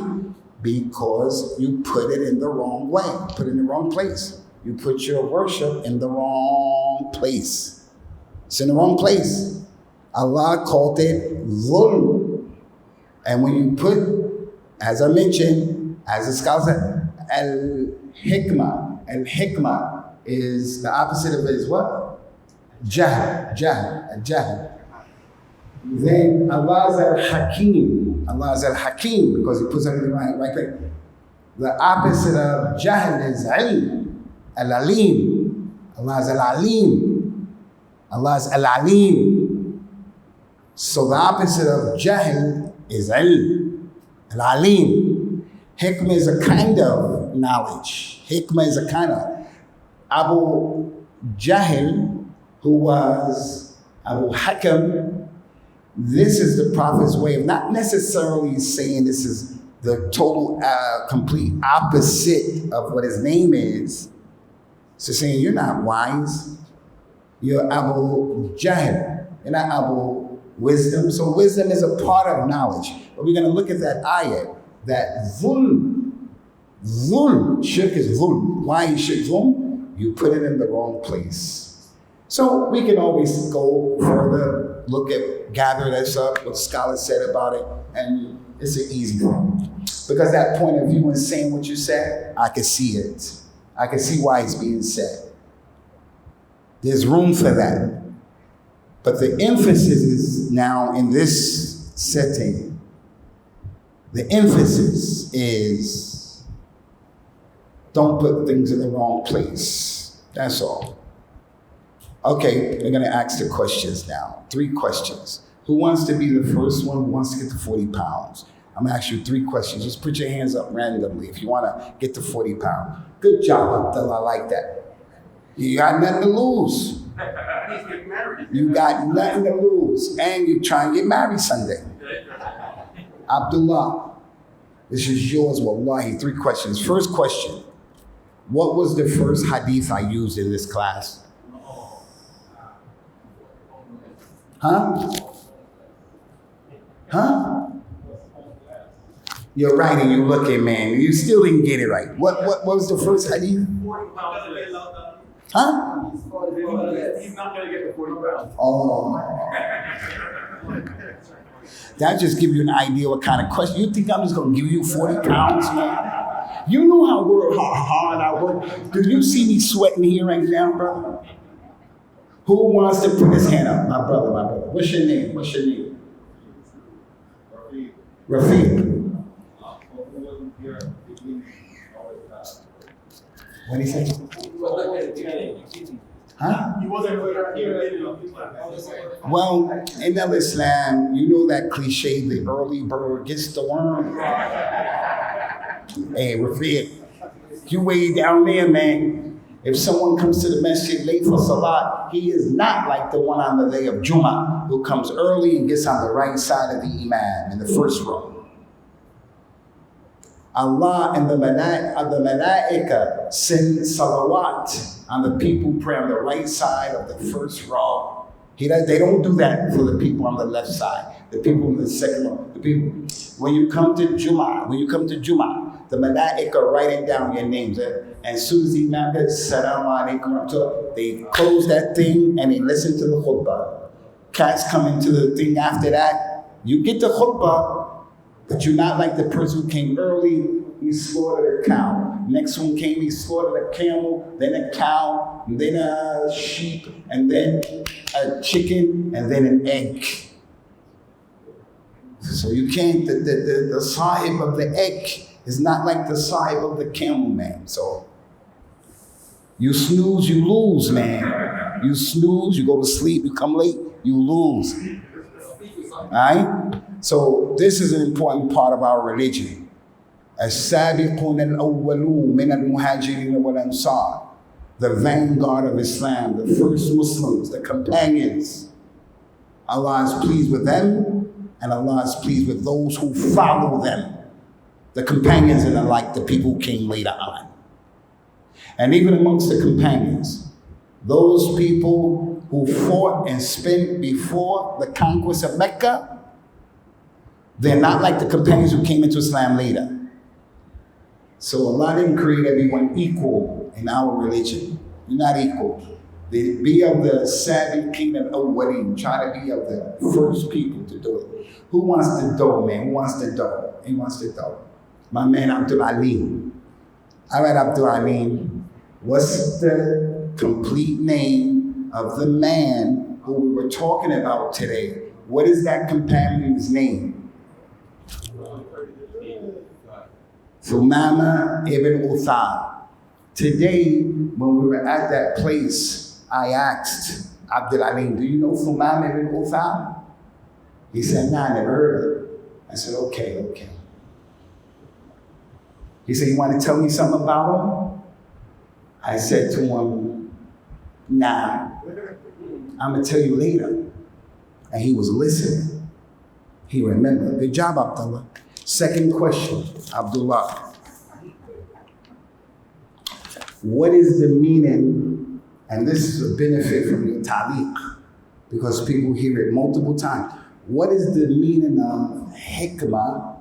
A: Because you put it in the wrong way, put it in the wrong place. You put your worship in the wrong place. It's in the wrong place. Allah called it zulm. And when you put, as I mentioned, As the scholar said, al-hikmah. Al-hikmah is the opposite of it is what? Jahl. Then Allah is al-hakim. Allah is al-hakim because He puts everything right there. The opposite of jahl is ilm. Al-alim. Allah is al-alim. Allah is al-alim. So the opposite of jahl is ilm. Al-alim. Hikmah is a kind of knowledge. Hikmah is a kind of. Abu Jahl, who was Abu Hakam, this is the Prophet's way of not necessarily saying this is the total, complete opposite of what his name is. So saying you're not wise, you're Abu Jahl, you're not Abu Wisdom. So wisdom is a part of knowledge. But we're going to look at that ayat, that zulm, shirk is zulm. Why is shirk zulm? You put it in the wrong place. So we can always go further, gather this up, what scholars said about it, and it's an easy thing. Because that point of view and saying what you said, I can see it. I can see why it's being said. There's room for that. But the emphasis is now in this setting, the emphasis is don't put things in the wrong place. That's all. Okay, we're going to ask the questions now. 3 questions. Who wants to be the first one? Who wants to get to 40 pounds? I'm going to ask you 3 questions. Just put your hands up randomly if you want to get to 40 pounds. Good job, Abdullah. I like that. You got nothing to lose. You got nothing to lose. And you try and get married Sunday. Abdullah, this is yours, wallahi. 3 questions. First question. What was the first hadith I used in this class? Huh? You're right and you're looking, man. You still didn't get it right. What was the first hadith? Huh?
B: He's not going to get the 40 pounds.
A: Oh. That just gives you an idea what kind of question. You think I'm just going to give you 40 pounds, man? You know how hard I work. Do you see me sweating here right now, brother? Who wants to put his hand up? My brother. What's your name? Rafiq. What did he say? Huh?
B: He wasn't here.
A: Well, in Islam, you know that cliche, the early bird gets the worm. Hey, Rafiq, you way down there, man. If someone comes to the masjid late for salat, he is not like the one on the day of Jummah who comes early and gets on the right side of the imam in the first row. Allah and the malaika send salawat on the people who pray on the right side of the first row. They don't do that for the people on the left side, the people in the second row. The people, when you come to Jummah, the malaika writing down your names. And as soon as the imam says, Assalamu alaikum, they close that thing and they listen to the khutbah. Cats come into the thing after that. You get the khutbah, but you're not like the person who came early. He slaughtered a cow. Next one came, he slaughtered a camel, then a cow, and then a sheep, and then a chicken, and then an egg. So you can't, the sahib of the egg is not like the sahib of the camel, man. So you snooze, you lose, man. You snooze, you go to sleep, you come late, you lose. All right? So this is an important part of our religion. السابقون الأولون من المهاجرين والأنصار, the vanguard of Islam, the first Muslims, the companions. Allah is pleased with them, and Allah is pleased with those who follow them. The companions and the like, the people who came later on. And even amongst the companions, those people who fought and spent before the conquest of Mecca, they're not like the companions who came into Islam later. So Allah didn't create everyone equal in our religion. You're not equal. Be of the Sabiqeen al-Awwaleen. Try to be of the first people to do it. Who wants the dough, man? Who wants the dough? He wants the dough. My man Abdul Alim. All right, Abdul Alim, what's the complete name of the man who we were talking about today? What is that companion's name? Thumamah ibn Uthal. Today, when we were at that place, I asked Abdul Alim, do you know Thumamah ibn Uthal? He said, nah, I never heard of it. I said, okay. He said, you want to tell me something about him? I said to him, nah, I'm going to tell you later. And he was listening. He remembered. Good job, Abdullah. Second question, Abdullah. What is the meaning, and this is a benefit from your taliq, because people hear it multiple times. What is the meaning of hikmah,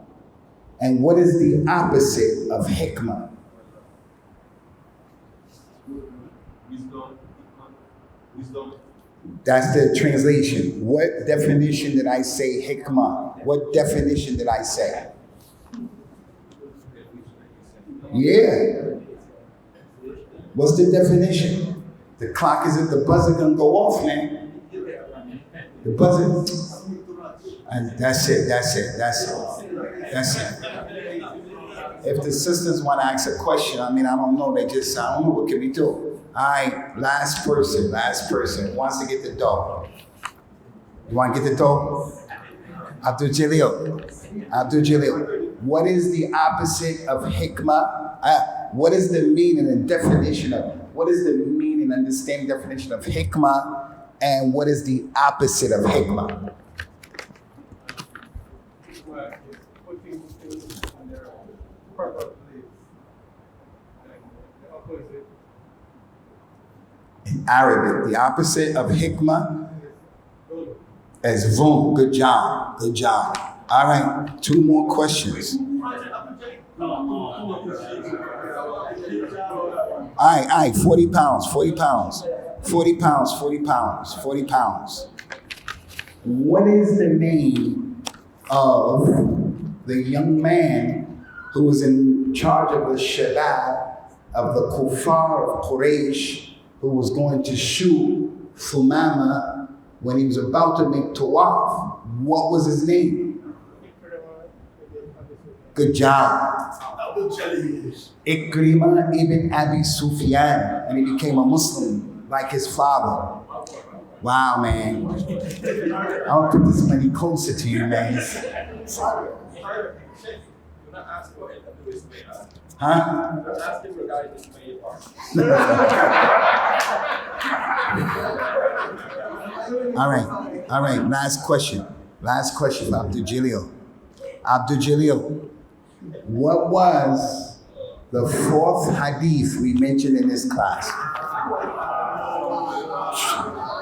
A: and what is the opposite of hikmah? Wisdom. That's the translation. What definition did I say hikmah? What definition did I say? Yeah. What's the definition? The clock is at the buzzer gonna go off, man. The buzzer. And that's it. If the sisters want to ask a question, I don't know. I don't know, what can we do? All right, last person wants to get the dough. You want to get the dough? Abdul Jalil. What is the opposite of hikmah? What is the meaning and definition of, what is the meaning and understanding definition of hikmah, and what is the opposite of hikmah? In Arabic, the opposite of hikmah is vum. Good job. All right, 2 more questions. All right, 40 pounds. What is the name of the young man who was in charge of the shabab of the kuffar of Quraysh, who was going to shoot Thumamah when he was about to make tawaf? What was his name? Good job. Ikrimah ibn Abi Sufyan, and he became a Muslim like his father. Wow, man. I'll put this money closer to you, man. Huh? All right. Last question for Abdul Jalil. What was the 4th hadith we mentioned in this class?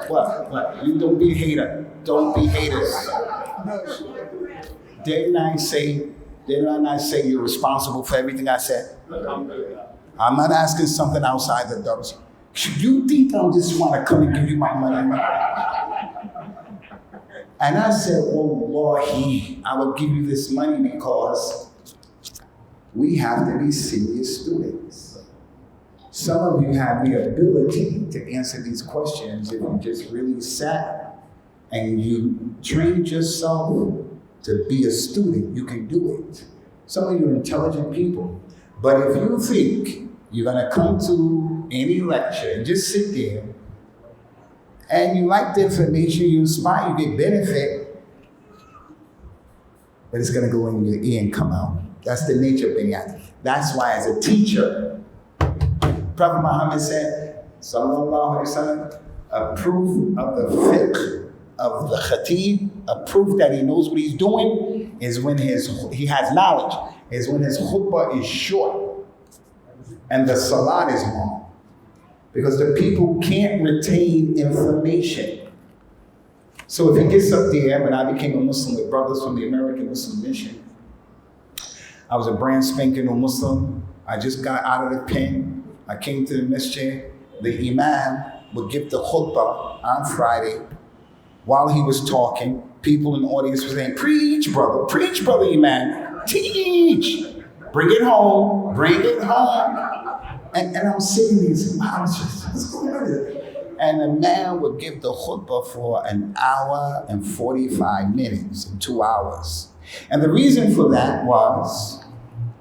A: What? You don't be a hater. Don't be haters. Didn't I not say you're responsible for everything I said? I'm not asking something outside the doors. You think I just want to come and give you my money? And I said, Wallahi, I will give you this money because we have to be serious students. Some of you have the ability to answer these questions if you just really sat and you trained yourself to be a student. You can do it. Some of you are intelligent people. But if you think you're going to come to any lecture and just sit there and you like the information, you inspire, you get benefit, but it's going to go in your ear and come out. That's the nature of Binyat. That's why as a teacher, Prophet Muhammad said, sallallahu alaihi wasallam, a proof of the fiqh of the khatib, a proof that he knows what he's doing, is when he has knowledge, is when his khutbah is short and the salat is long. Because the people can't retain information. So if he gets up there, when I became a Muslim with brothers from the American Muslim Mission, I was a brand spanking new Muslim. I just got out of the pen. I came to the masjid. The imam would give the khutbah on Friday. While he was talking, people in the audience were saying, preach, brother, imam, teach. bring it home, bring it home. And I'm sitting there saying, wow, what's going on here? And the man would give the khutbah for an hour and 45 minutes and 2 hours. And the reason for that was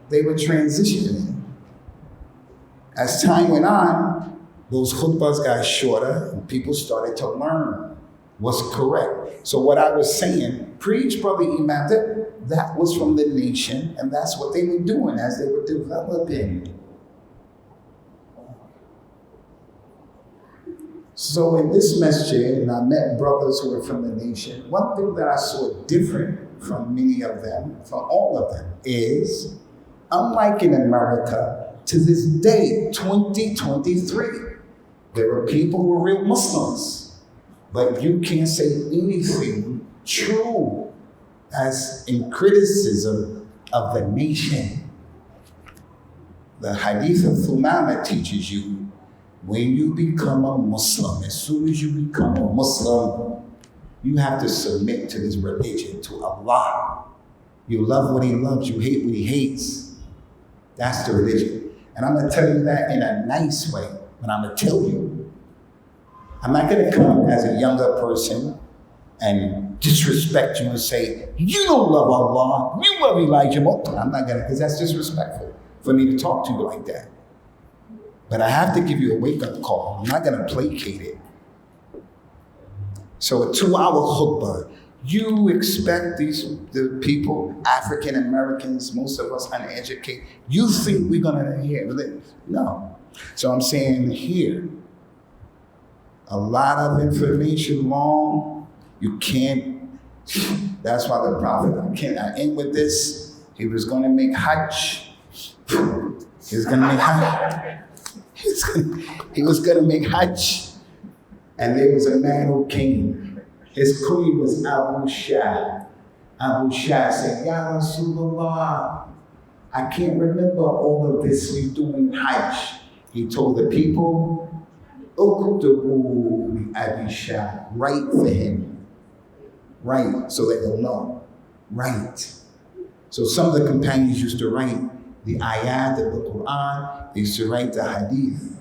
A: they were transitioning. As time went on, those khutbahs got shorter and people started to learn what's correct. So what I was saying, preach, Brother Imam, that was from the nation, and that's what they were doing as they were developing. So in this masjid, and I met brothers who were from the nation, one thing that I saw different from many of them, from all of them, is unlike in America, to this day, 2023, there are people who are real Muslims, but you can't say anything true as in criticism of the nation. The hadith of Thumamah teaches you, when you become a Muslim, as soon as you become a Muslim, you have to submit to this religion, to Allah. You love what He loves, you hate what He hates. That's the religion. And I'm going to tell you that in a nice way, but I'm going to tell you. I'm not going to come as a younger person and disrespect you and say, you don't love Allah, you love Elijah. I'm not going to, because that's disrespectful for me to talk to you like that. But I have to give you a wake-up call. I'm not going to placate it. So a 2-hour khutbah, you expect the people, African Americans, most of us uneducated, you think we're going to hear this? No. So I'm saying here, a lot of information long, you can't, that's why the Prophet, I end with this, he was going to make Hajj. He was going to make Hajj. He was going to make Hajj. And there was a man who came. His queen was Abu Shah. Abu Shah said, Ya Rasulullah, I can't remember all of this we do in Hajj. He told the people, Uktubu Abi Shah, write for him. Write so that they'll know. Write. So some of the companions used to write the ayat of the Quran, they used to write the hadith.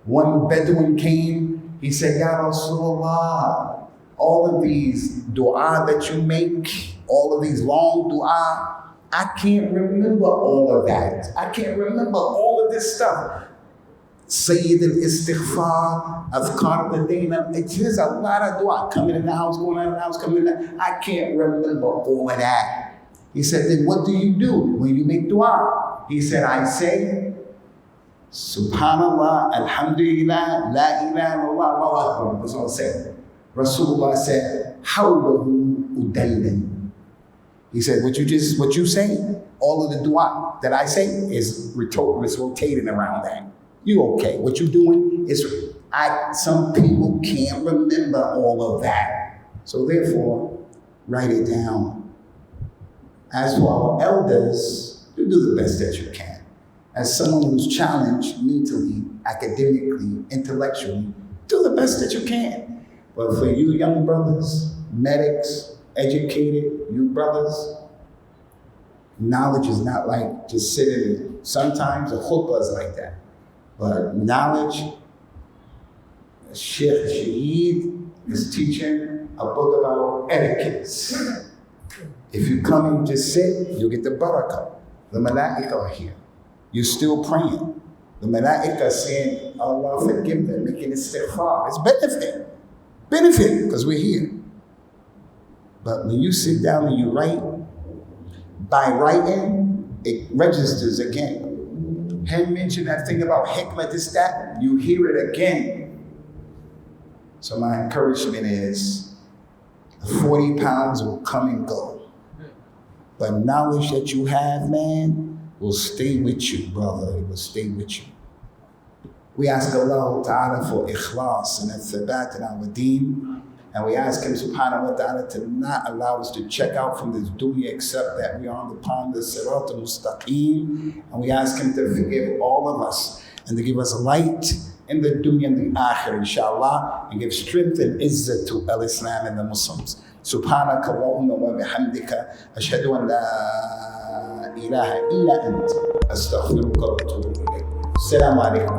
A: One Bedouin came, he said, Ya Rasulullah, all of these dua that you make, all of these long dua, I can't remember all of that. I can't remember all of this stuff. Sayyid al-Istighfar, Azkar al-Dina, there's a lot of dua. Coming in the house, going out of the house, coming in the I can't remember all of that. He said, then what do you do when you make dua? He said, I say, Subhanallah, Alhamdulillah, La ilaha illallah, Allahu Akbar. That's what I said. Rasulullah said, Hawlahu udallan. He said, what you say, all of the dua that I say is rotating around that. You okay. What you doing is, some people can't remember all of that. So therefore, write it down. As for our elders, you do the best that you can. As someone who's challenged mentally, academically, intellectually, do the best that you can. But for you young brothers, medics, educated, you brothers, knowledge is not like just sitting. Sometimes a khutbah is like that. But knowledge, Sheikh Shaheed is teaching a book about etiquettes. If you come and just sit, you'll get the barakah. The malaika are here. You're still praying. The malaika are saying, Allah forgive them, making istighfar. It's benefit. Benefit, because we're here. But when you sit down and you write, by writing, it registers again. Him mentioned that thing about hikmah, this, that, you hear it again. So my encouragement is, 40 pounds will come and go. But knowledge that you have, man, will stay with you, brother. It will stay with you. We ask Allah Ta'ala for ikhlas and al-thabat in our deen. And we ask Him subhanahu wa ta'ala to not allow us to check out from this dunya except that we are upon the sirat al-mustaqim. And we ask Him to forgive all of us and to give us light in the dunya and the akhir, inshallah, and give strength and izzah to al-Islam and the Muslims. سبحانك اللهم وبحمدك أشهد أن لا إله إلا أنت أستغفرك وأتوب إليك. السلام عليكم.